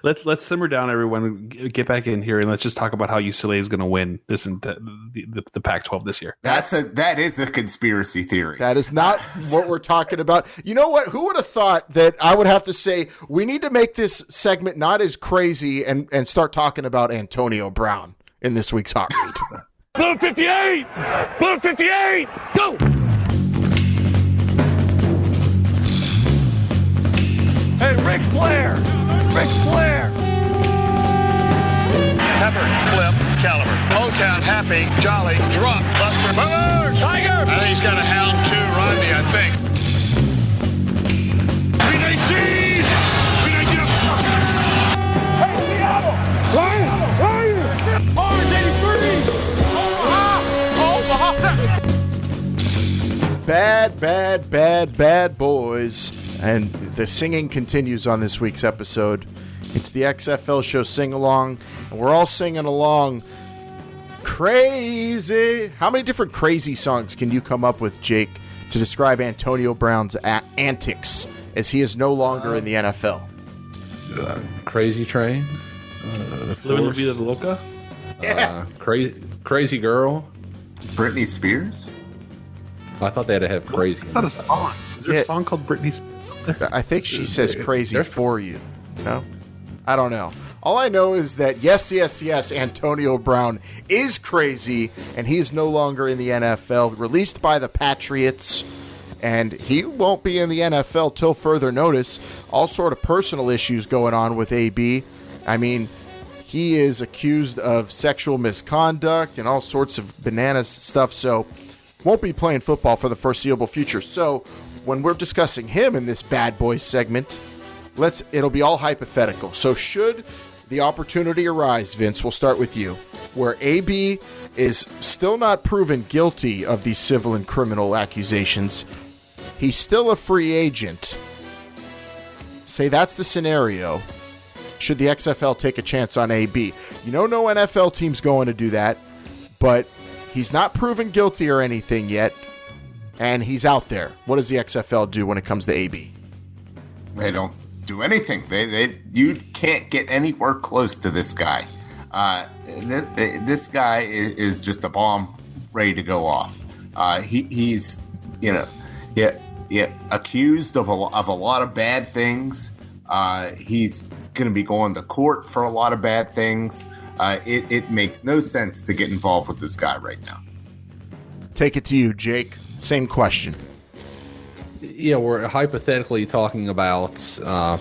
Let's simmer down, everyone. Get back in here and let's just talk about how UCLA is going to win this and the Pac-12 this year. That is a conspiracy theory. That is not what we're talking about. You know what? Who would have thought that I would have to say we need to make this segment not as crazy and start talking about Antonio Brown in this week's Hot Read. Blue 58! Blue 58! Go! Hey, Ric Flair! Ric Flair! Pepper, Flip, Caliber. Motown, Happy, Jolly, Drunk, Buster, Boomer, Tiger. I think he's got a hound too, Rodney, I think. B-19! B-19! Hey, Seattle! Where are you? Mars 83! Omaha! Bad boys. And the singing continues on this week's episode. It's the XFL show Sing Along, and we're all singing along. Crazy. How many different crazy songs can you come up with, Jake, to describe Antonio Brown's antics as he is no longer in the NFL? Crazy Train. Living La Vida Loca. Crazy Girl. Britney Spears? I thought they had to have Crazy. It's not a song. Is there a song called Britney Spears? I think she says crazy for you. No? I don't know. All I know is that, yes, Antonio Brown is crazy, and he's no longer in the NFL, released by the Patriots, and he won't be in the NFL till further notice. All sort of personal issues going on with AB. I mean, he is accused of sexual misconduct and all sorts of bananas stuff, so won't be playing football for the foreseeable future. So when we're discussing him in this Bad Boys segment, it'll be all hypothetical. So should the opportunity arise, Vince, we'll start with you, where AB is still not proven guilty of these civil and criminal accusations, he's still a free agent. Say that's the scenario. Should the XFL take a chance on AB? You know, no NFL team's going to do that, but he's not proven guilty or anything yet, and he's out there. What does the XFL do when it comes to AB? They don't do anything. You can't get anywhere close to this guy. This guy is just a bomb ready to go off. He's accused of a lot of bad things. He's going to be going to court for a lot of bad things. It makes no sense to get involved with this guy right now. Take it to you, Jake. Same question. Yeah, we're hypothetically talking about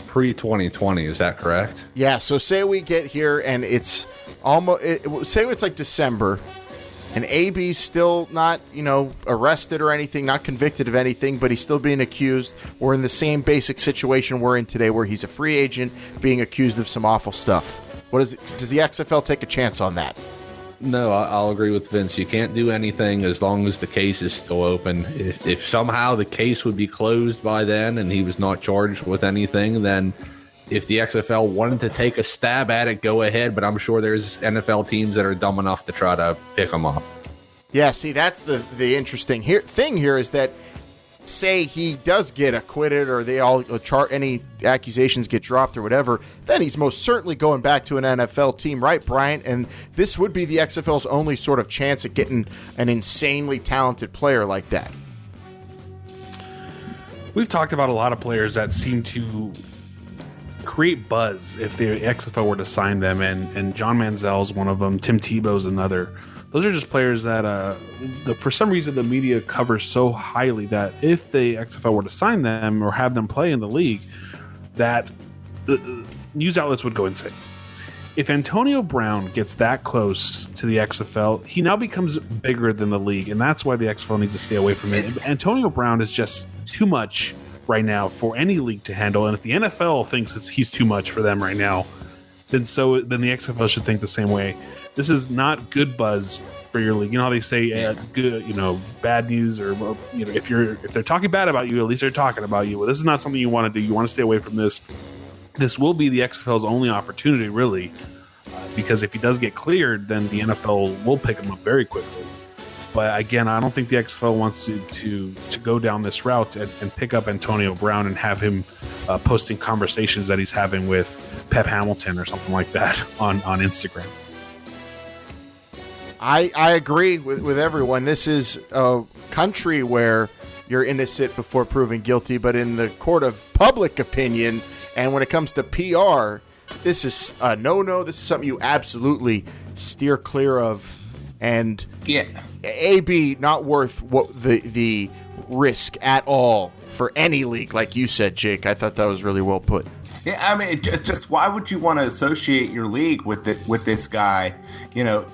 pre-2020. Is that correct? Yeah, so say we get here and it's almost, say it's like December, and AB's still not, arrested or anything, not convicted of anything, but he's still being accused. We're in the same basic situation we're in today where he's a free agent being accused of some awful stuff. Does the XFL take a chance on that? No, I'll agree with Vince. You can't do anything as long as the case is still open. If somehow the case would be closed by then and he was not charged with anything, then if the XFL wanted to take a stab at it, go ahead. But I'm sure there's NFL teams that are dumb enough to try to pick him up. Yeah, see, that's the interesting thing here is that say he does get acquitted or they all any accusations get dropped or whatever, then he's most certainly going back to an NFL team, right, Bryant? And this would be the XFL's only sort of chance at getting an insanely talented player like that. We've talked about a lot of players that seem to create buzz if the XFL were to sign them, and John Manziel's one of them. Tim Tebow's another. Those are just players that, for some reason, the media covers so highly that if the XFL were to sign them or have them play in the league, that news outlets would go insane. If Antonio Brown gets that close to the XFL, he now becomes bigger than the league, and that's why the XFL needs to stay away from it. Antonio Brown is just too much right now for any league to handle, and if the NFL thinks he's too much for them right now, then the XFL should think the same way. This is not good buzz for your league. You know how they say good, bad news, or if they're talking bad about you, at least they're talking about you. Well, this is not something you want to do. You want to stay away from this. This will be the XFL's only opportunity, really, because if he does get cleared, then the NFL will pick him up very quickly. But again, I don't think the XFL wants to go down this route and pick up Antonio Brown and have him posting conversations that he's having with Pep Hamilton or something like that on Instagram. I agree with everyone. This is a country where you're innocent before proven guilty, but in the court of public opinion, and when it comes to PR, this is a no-no. This is something you absolutely steer clear of. And AB, not worth the risk at all for any league, like you said, Jake. I thought that was really well put. Yeah, I mean, just why would you want to associate your league with this guy? The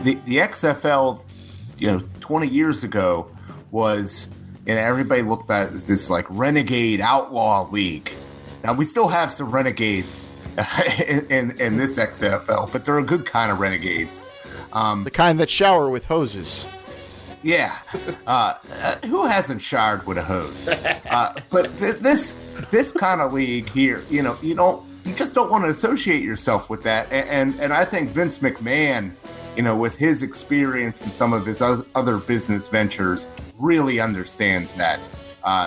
XFL, 20 years ago was, everybody looked at it as this like renegade outlaw league. Now we still have some renegades in this XFL, but they're a good kind of renegades. The kind that shower with hoses. Yeah. Who hasn't showered with a hose? But this kind of league here, you just don't want to associate yourself with that. And I think Vince McMahon, with his experience in some of his other business ventures, really understands that.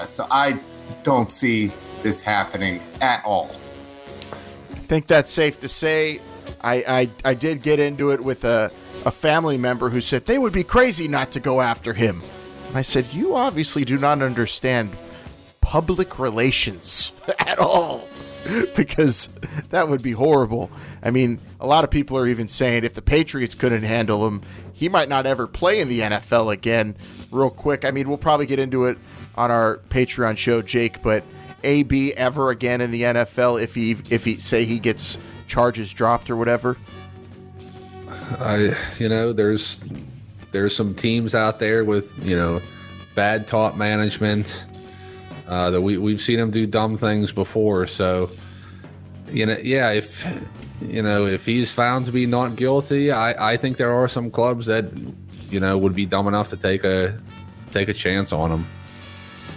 So I don't see this happening at all. I think that's safe to say. I did get into it with a family member who said they would be crazy not to go after him. And I said, you obviously do not understand public relations at all, because that would be horrible. I mean, a lot of people are even saying if the Patriots couldn't handle him, he might not ever play in the NFL again. Real quick, I mean, we'll probably get into it on our Patreon show, Jake, but AB ever again in the NFL if he say he gets charges dropped or whatever? There's some teams out there with bad top management that we've seen them do dumb things before. So if he's found to be not guilty, I think there are some clubs that would be dumb enough to take a chance on him.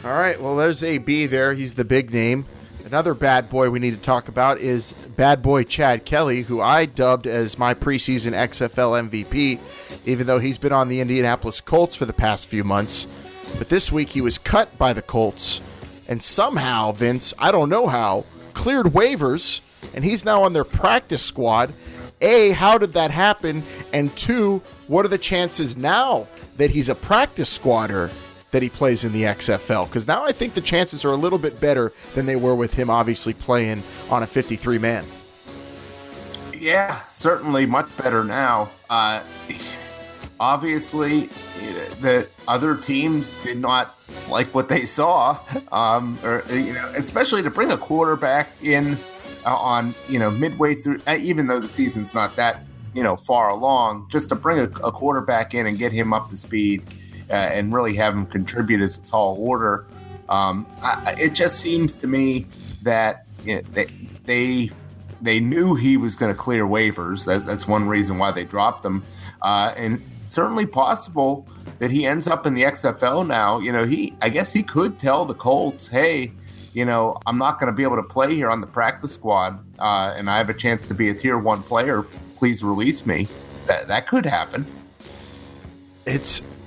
All right, well, there's AB there. He's the big name. Another bad boy we need to talk about is bad boy Chad Kelly, who I dubbed as my preseason XFL MVP, even though he's been on the Indianapolis Colts for the past few months. But this week he was cut by the Colts, and somehow, Vince, I don't know how, cleared waivers, and he's now on their practice squad. A, how did that happen? And two, what are the chances now that he's a practice squatter that he plays in the XFL? Because now I think the chances are a little bit better than they were with him obviously playing on a 53-man. Yeah, certainly much better now. Obviously, the other teams did not like what they saw, especially to bring a quarterback in on midway through, even though the season's not that far along, just to bring a quarterback in and get him up to speed. And really have him contribute as a tall order. It just seems to me that they knew he was going to clear waivers. That's one reason why they dropped him. And certainly possible that he ends up in the XFL now. I guess he could tell the Colts, hey, I'm not going to be able to play here on the practice squad, and I have a chance to be a tier 1 player. Please release me. That could happen.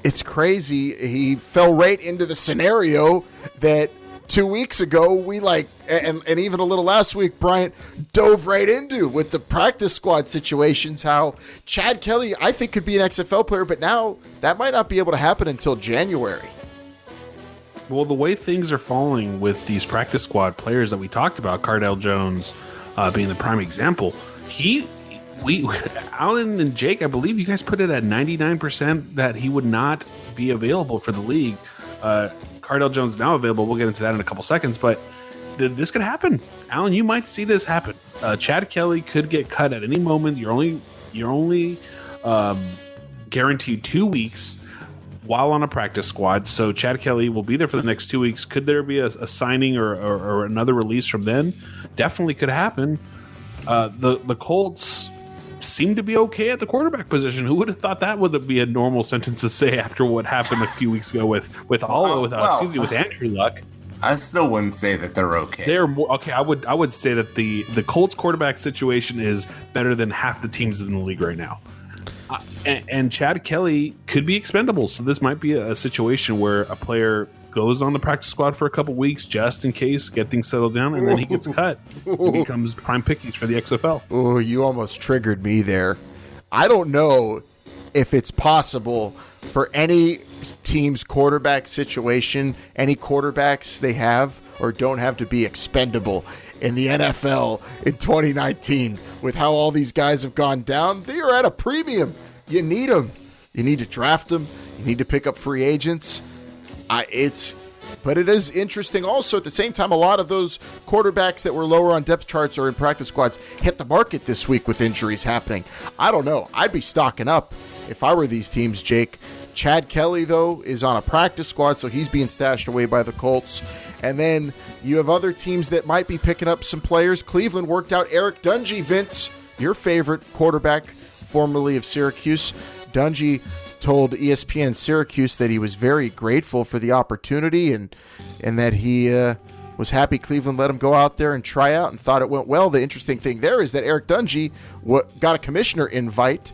It's crazy. He fell right into the scenario that 2 weeks ago we and even a little last week, Bryant dove right into with the practice squad situations, how Chad Kelly, I think, could be an XFL player, but now that might not be able to happen until January. Well, the way things are falling with these practice squad players that we talked about, Cardell Jones being the prime example, Alan and Jake, I believe you guys put it at 99% that he would not be available for the league. Cardell Jones now available. We'll get into that in a couple seconds, but this could happen. Alan, you might see this happen. Chad Kelly could get cut at any moment. You're only guaranteed 2 weeks while on a practice squad. So Chad Kelly will be there for the next 2 weeks. Could there be a signing or another release from then? Definitely could happen. The Colts seem to be okay at the quarterback position. Who would have thought that would be a normal sentence to say after what happened a few weeks ago with Andrew Luck? I still wouldn't say that they're okay. They're more okay. I would say that the Colts quarterback situation is better than half the teams in the league right now. And Chad Kelly could be expendable. So this might be a situation where a player goes on the practice squad for a couple weeks just in case, get things settled down, and then he gets cut and becomes prime pickings for the XFL. Oh, you almost triggered me there. I don't know if it's possible for any team's quarterback situation, any quarterbacks they have or don't have to be expendable in the NFL in 2019 with how all these guys have gone down. They are at a premium. You need them. You need to draft them. You need to pick up free agents. But it is interesting also at the same time, a lot of those quarterbacks that were lower on depth charts or in practice squads hit the market this week with injuries happening. I don't know. I'd be stocking up if I were these teams, Jake. Chad Kelly, though, is on a practice squad, so he's being stashed away by the Colts. And then you have other teams that might be picking up some players. Cleveland worked out Eric Dungey, Vince, your favorite quarterback, formerly of Syracuse. Dungey told ESPN Syracuse that he was very grateful for the opportunity and that he was happy Cleveland let him go out there and try out and thought it went well. The interesting thing there is that Eric Dungey got a commissioner invite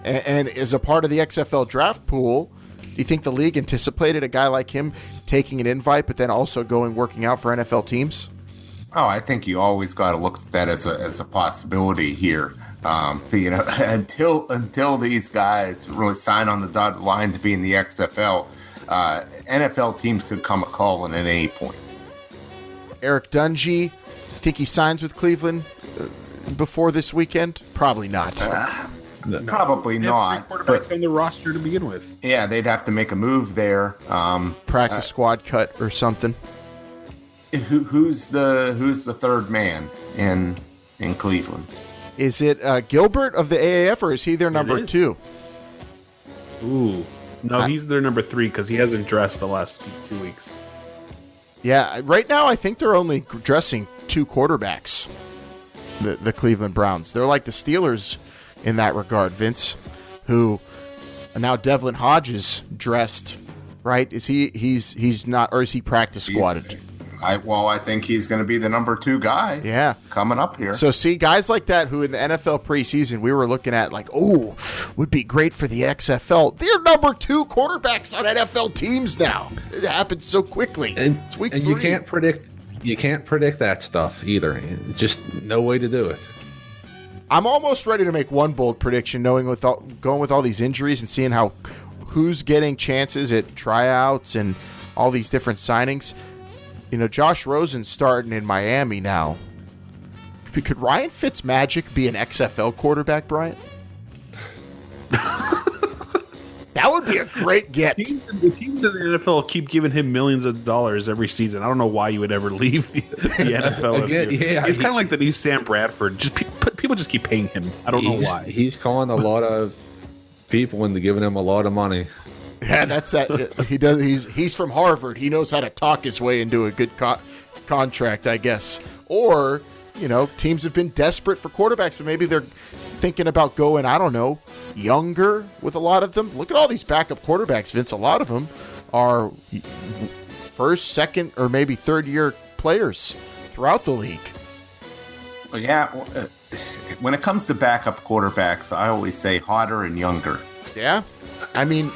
and is a part of the XFL draft pool. Do you think the league anticipated a guy like him taking an invite but then also working out for NFL teams? Oh, I think you always got to look at that as a possibility here. Until these guys really sign on the dotted line to be in the XFL, NFL teams could come a calling at any point. Eric Dungey, think he signs with Cleveland before this weekend? Probably not. Probably not. Quarterback on the roster to begin with. Yeah, they'd have to make a move there. Practice squad cut or something. Who's the third man in Cleveland? Is it Gilbert of the AAF, or is he their number 2? Ooh. No, he's their number 3 because he hasn't dressed the last 2 weeks. Yeah, right now I think they're only dressing 2 quarterbacks, the Cleveland Browns. They're like the Steelers in that regard, Vince, who now Devlin Hodges dressed, right? Is he's not, or is he practice squatted? I think he's going to be the number 2 guy. Coming up here. So see, guys like that who in the NFL preseason we were looking at like, oh, would be great for the XFL. They're number 2 quarterbacks on NFL teams now. It happens so quickly. It's week 3. You can't predict that stuff either. Just no way to do it. I'm almost ready to make one bold prediction, going with all these injuries and seeing who's getting chances at tryouts and all these different signings. You know, Josh Rosen's starting in Miami now. Could Ryan Fitzmagic be an XFL quarterback, Brian? That would be a great get. The teams in the NFL keep giving him millions of dollars every season. I don't know why you would ever leave the NFL. Again, he's kind of like the new Sam Bradford. Just people just keep paying him. I don't know why. He's calling a lot of people into giving him a lot of money. Yeah, that's that. He does. He's from Harvard. He knows how to talk his way into a good contract, I guess. Or, you know, teams have been desperate for quarterbacks, but maybe they're thinking about going, I don't know, younger with a lot of them. Look at all these backup quarterbacks, Vince. A lot of them are first, second, or maybe third year players throughout the league. Well, yeah. When it comes to backup quarterbacks, I always say hotter and younger. Yeah. I mean,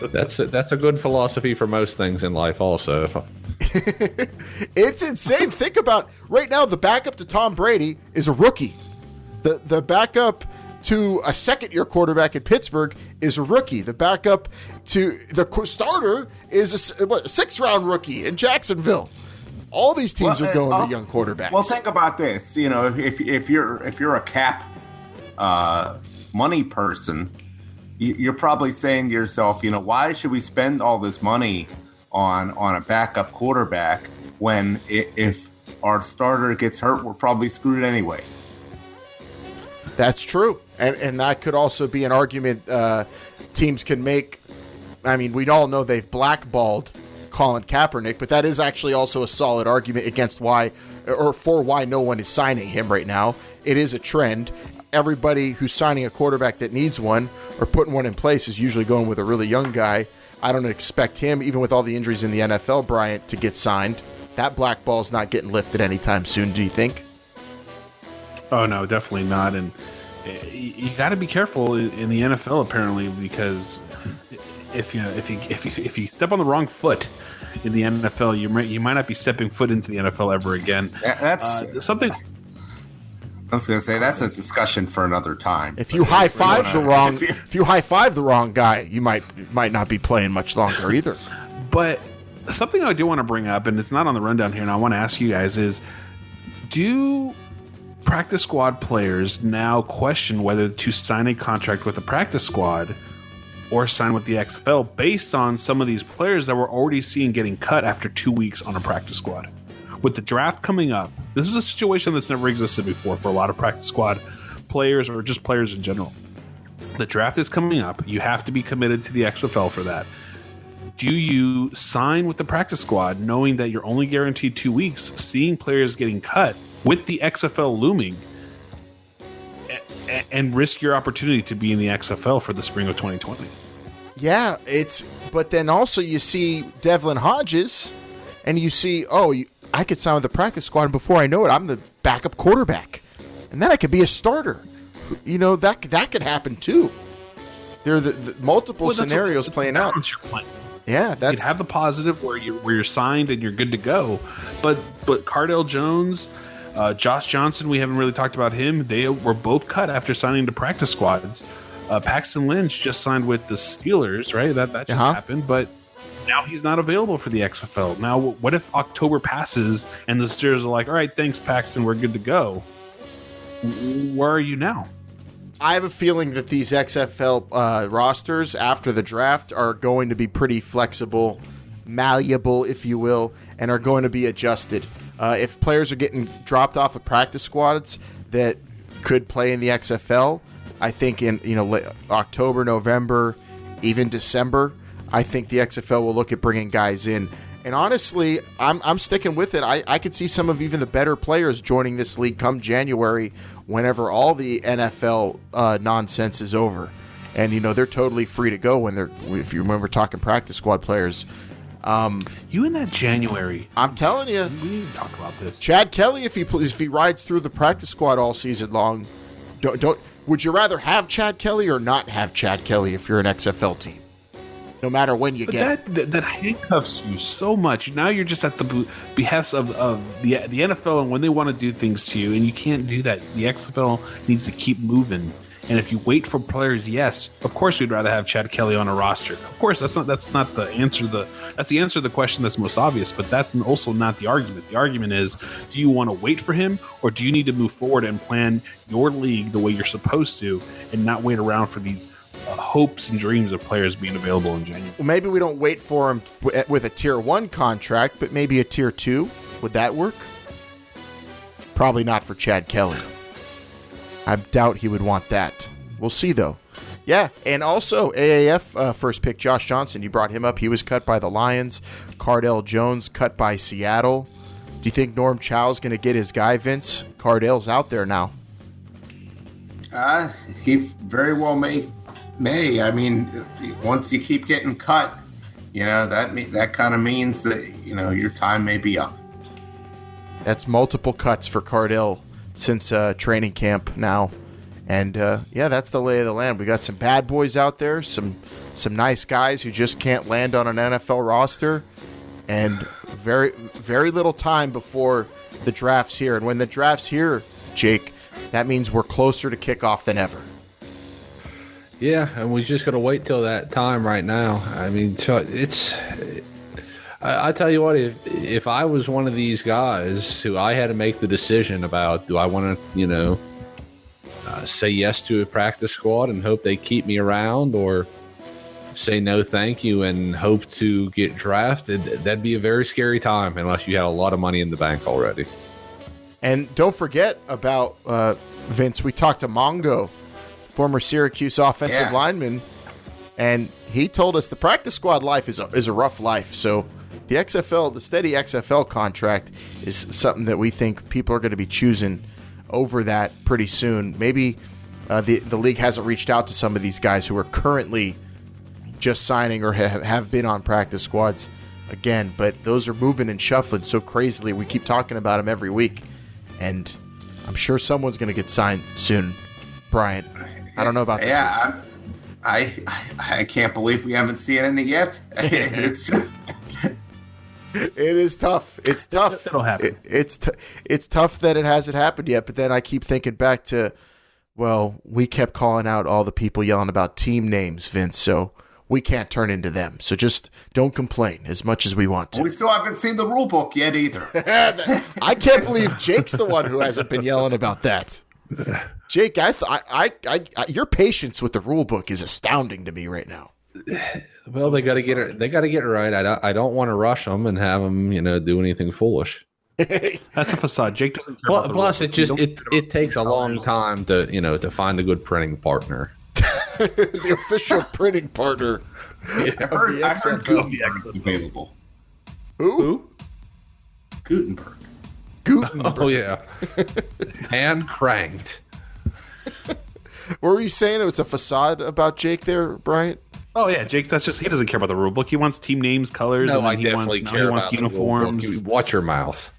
that's a good philosophy for most things in life also. It's insane. Think about right now, the backup to Tom Brady is a rookie. The backup to a second-year quarterback in Pittsburgh is a rookie. The backup to the starter is a sixth-round rookie in Jacksonville. All these teams are going to young quarterbacks. Well, think about this. You know, if you're a cap money person, you're probably saying to yourself, why should we spend all this money on a backup quarterback when if our starter gets hurt, we're probably screwed anyway. That's true. And that could also be an argument teams can make. I mean, we all know they've blackballed Colin Kaepernick, but that is actually also a solid argument against why no one is signing him right now. It is a trend. Everybody who's signing a quarterback that needs one or putting one in place is usually going with a really young guy. I don't expect him, even with all the injuries in the NFL, Bryant, to get signed. That black ball's not getting lifted anytime soon, do you think? Oh, no, definitely not. And you got to be careful in the NFL, apparently, because if you step on the wrong foot in the NFL, you might not be stepping foot into the NFL ever again. That's something. I was going to say that's a discussion for another time. If you high five the wrong guy, you might not be playing much longer either. But something I do want to bring up, and it's not on the rundown here, and I want to ask you guys is: do practice squad players now question whether to sign a contract with the practice squad or sign with the XFL based on some of these players that we're already seeing getting cut after 2 weeks on a practice squad? With the draft coming up, this is a situation that's never existed before for a lot of practice squad players or just players in general. The draft is coming up. You have to be committed to the XFL for that. Do you sign with the practice squad knowing that you're only guaranteed 2 weeks, seeing players getting cut with the XFL looming, and risk your opportunity to be in the XFL for the spring of 2020? Yeah, but then also you see Devlin Hodges and you see, I could sign with the practice squad, and before I know it, I'm the backup quarterback. And then I could be a starter. That could happen too. There are the multiple scenarios playing out. Yeah, you could have the positive where you're signed and you're good to go. But Cardale Jones, Josh Johnson, we haven't really talked about him. They were both cut after signing to practice squads. Paxton Lynch just signed with the Steelers, right? That just happened, but now he's not available for the XFL. Now, what if October passes and the Steelers are like, all right, thanks, Paxton, we're good to go? Where are you now? I have a feeling that these XFL rosters after the draft are going to be pretty flexible, malleable, if you will, and are going to be adjusted. If players are getting dropped off of practice squads that could play in the XFL, I think in October, November, even December, I think the XFL will look at bringing guys in. And honestly, I'm sticking with it. I could see some of even the better players joining this league come January whenever all the NFL nonsense is over. And, they're totally free to go if you remember talking practice squad players. You in that January. I'm telling you. We need to talk about this. Chad Kelly, if he rides through the practice squad all season long, would you rather have Chad Kelly or not have Chad Kelly if you're an XFL team? No matter when you get that handcuffs you so much. Now you're just at the behest of the NFL and when they want to do things to you, and you can't do that. The XFL needs to keep moving. And if you wait for players, yes, of course we'd rather have Chad Kelly on a roster. Of course, that's not the answer. That's the answer to the question that's most obvious, but that's also not the argument. The argument is, do you want to wait for him, or do you need to move forward and plan your league the way you're supposed to, and not wait around for these hopes and dreams of players being available in January? Well, maybe we don't wait for him with a tier 1 contract, but maybe a tier 2. Would that work? Probably not for Chad Kelly. I doubt he would want that. We'll see, though. Yeah, and also AAF first pick Josh Johnson. You brought him up. He was cut by the Lions. Cardale Jones cut by Seattle. Do you think Norm Chow's going to get his guy, Vince? Cardale's out there now. He very well may. I mean, once you keep getting cut, that kind of means that your time may be up. That's multiple cuts for Cardale since training camp now. And that's the lay of the land. We got some bad boys out there, some nice guys who just can't land on an NFL roster, and very, very little time before the draft's here. And when the draft's here, Jake, that means we're closer to kickoff than ever. Yeah, and we just got to wait till that time right now. I mean, I tell you what, if I was one of these guys who I had to make the decision about, do I want to, say yes to a practice squad and hope they keep me around, or say no thank you and hope to get drafted. That'd be a very scary time unless you had a lot of money in the bank already. And don't forget about, Vince, we talked to Mongo, former Syracuse offensive lineman, and he told us the practice squad life is a rough life. So the XFL, the steady XFL contract is something that we think people are going to be choosing over that pretty soon. Maybe the league hasn't reached out to some of these guys who are currently just signing or have been on practice squads again, but those are moving and shuffling so crazily. We keep talking about them every week, and I'm sure someone's going to get signed soon. Brian, I don't know about this. Yeah, I can't believe we haven't seen any yet. It is tough. It's tough. It'll happen. It's tough that it hasn't happened yet, but then I keep thinking back to, well, we kept calling out all the people yelling about team names, Vince, so we can't turn into them. So just don't complain as much as we want to. We still haven't seen the rule book yet either. I can't believe Jake's the one who hasn't been yelling about that. Jake, your patience with the rule book is astounding to me right now. Well, they got to get it. They got to get it right. I don't want to rush them and have them, do anything foolish. That's a facade. Jake doesn't care. Plus, it takes a long time to find a good printing partner. The official printing partner. I heard Gutenberg's available. Who? Gutenberg. Oh yeah, hand cranked. What were you saying? It was a facade about Jake there, Bryant? Oh yeah, Jake. That's just, he doesn't care about the rule book. He wants team names, colors. No, and I definitely care. He wants uniforms. Watch your mouth.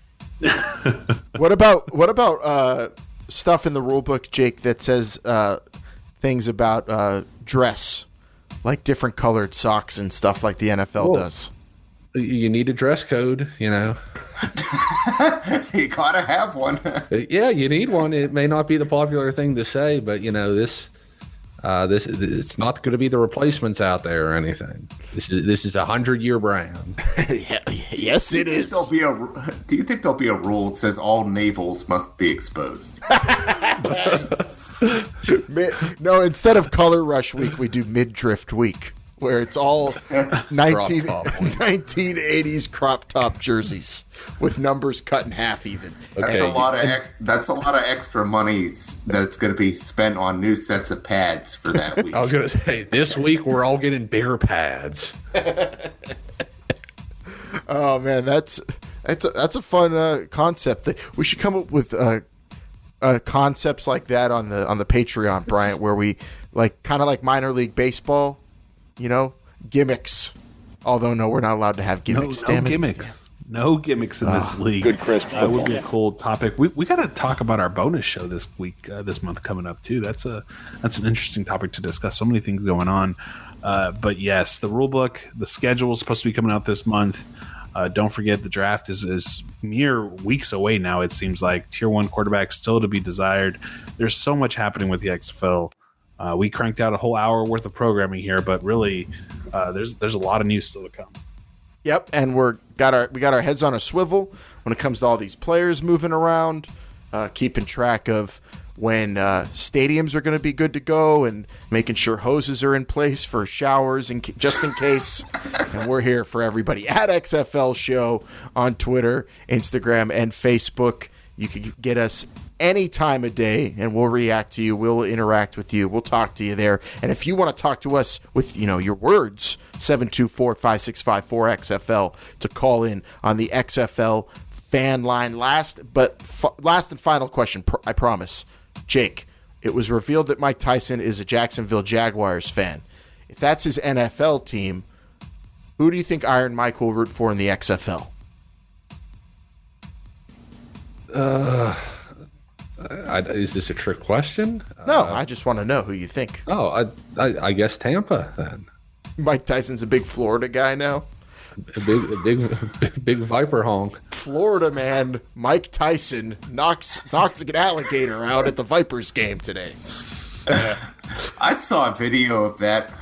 What about stuff in the rule book, Jake, that says things about dress, like different colored socks and stuff like the NFL does? You need a dress code, You gotta have one. Yeah, you need one. It may not be the popular thing to say, but this it's not going to be the replacements out there or anything. This is a 100-year brand. Yes, it is. Do you think there'll be a rule that says all navels must be exposed? No, instead of Color Rush Week, we do Mid-Drift Week, where it's all 1980s crop top jerseys with numbers cut in half even. Okay. That's a lot of extra money that's going to be spent on new sets of pads for that week. I was going to say, this week we're all getting bear pads. Oh man, that's a fun concept. We should come up with concepts like that on the Patreon, Bryant, where we kind of like minor league baseball. Gimmicks. Although, no, we're not allowed to have gimmicks. No gimmicks. No gimmicks in this league. Good crisp football. Would be a cool topic. We got to talk about our bonus show this week, this month coming up too. That's an interesting topic to discuss. So many things going on. But yes, the rule book, the schedule is supposed to be coming out this month. Don't forget the draft is mere weeks away now. It seems like tier 1 quarterback still to be desired. There's so much happening with the XFL. We cranked out a whole hour worth of programming here, but really, there's a lot of news still to come. Yep, and we got our heads on a swivel when it comes to all these players moving around, keeping track of when stadiums are going to be good to go, and making sure hoses are in place for showers and just in case. And we're here for everybody at XFL Show on Twitter, Instagram, and Facebook. You can get us any time of day, and we'll react to you. We'll interact with you. We'll talk to you there. And if you want to talk to us with your words, 724-5654-XFL to call in on the XFL fan line. Last and final question, I promise. Jake, it was revealed that Mike Tyson is a Jacksonville Jaguars fan. If that's his NFL team, who do you think Iron Mike will root for in the XFL? Is this a trick question? No, I just want to know who you think. Oh, I guess Tampa then. Mike Tyson's a big Florida guy now. A big Viper honk. Florida man, Mike Tyson knocked an alligator out at the Vipers game today. I saw a video of that.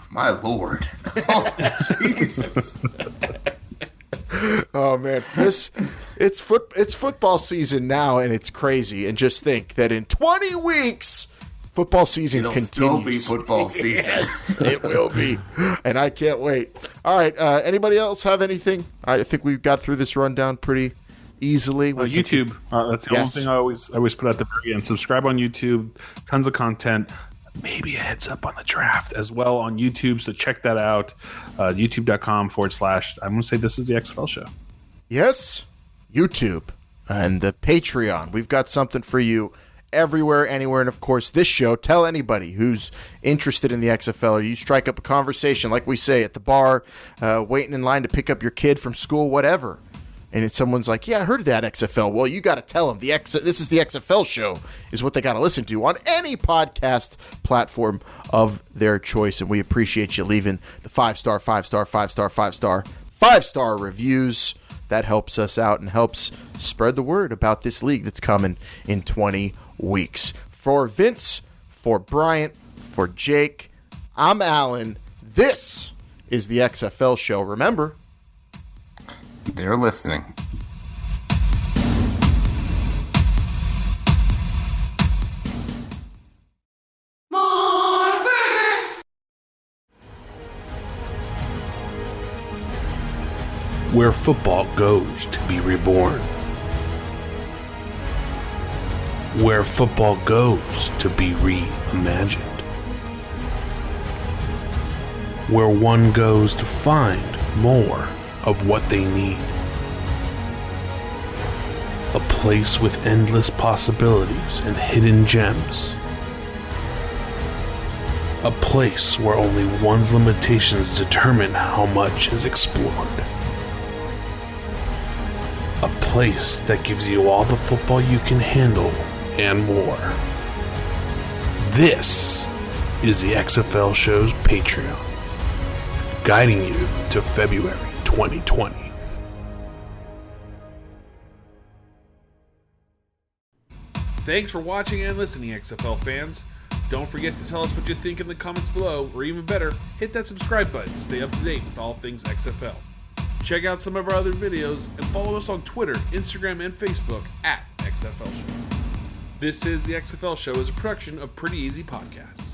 My Lord. Oh, Jesus. Oh man, it's football season now, and it's crazy. And just think that in 20 weeks, Football season It'll continues. still be football season. Yes, it will be. And I can't wait. All right. Anybody else have anything? I think we've got through this rundown pretty easily. YouTube. That's the only thing I always put at the very end. Subscribe on YouTube. Tons of content. Maybe a heads up on the draft as well on YouTube. So check that out. YouTube.com/ I'm going to say this is the XFL show. Yes. YouTube and the Patreon. We've got something for you everywhere, anywhere, and of course this show. Tell anybody who's interested in the XFL, or you strike up a conversation like we say at the bar, waiting in line to pick up your kid from school, whatever, and someone's like, yeah, I heard of that XFL. Well, you got to tell them this is the XFL show is what they got to listen to on any podcast platform of their choice, and we appreciate you leaving the 5-star reviews. That helps us out and helps spread the word about this league that's coming in 20 weeks. For Vince, for Bryant, for Jake, I'm Alan. This is the XFL show. Remember, they're listening. Where football goes to be reborn. Where football goes to be reimagined. Where one goes to find more of what they need. A place with endless possibilities and hidden gems. A place where only one's limitations determine how much is explored. A place that gives you all the football you can handle and more. This is the XFL Show's Patreon, guiding you to February 2020. Thanks for watching and listening, XFL fans. Don't forget to tell us what you think in the comments below, or even better, hit that subscribe button to stay up to date with all things XFL. Check out some of our other videos and follow us on Twitter, Instagram, and Facebook at XFL Show. This is the XFL Show is a production of Pretty Easy Podcasts.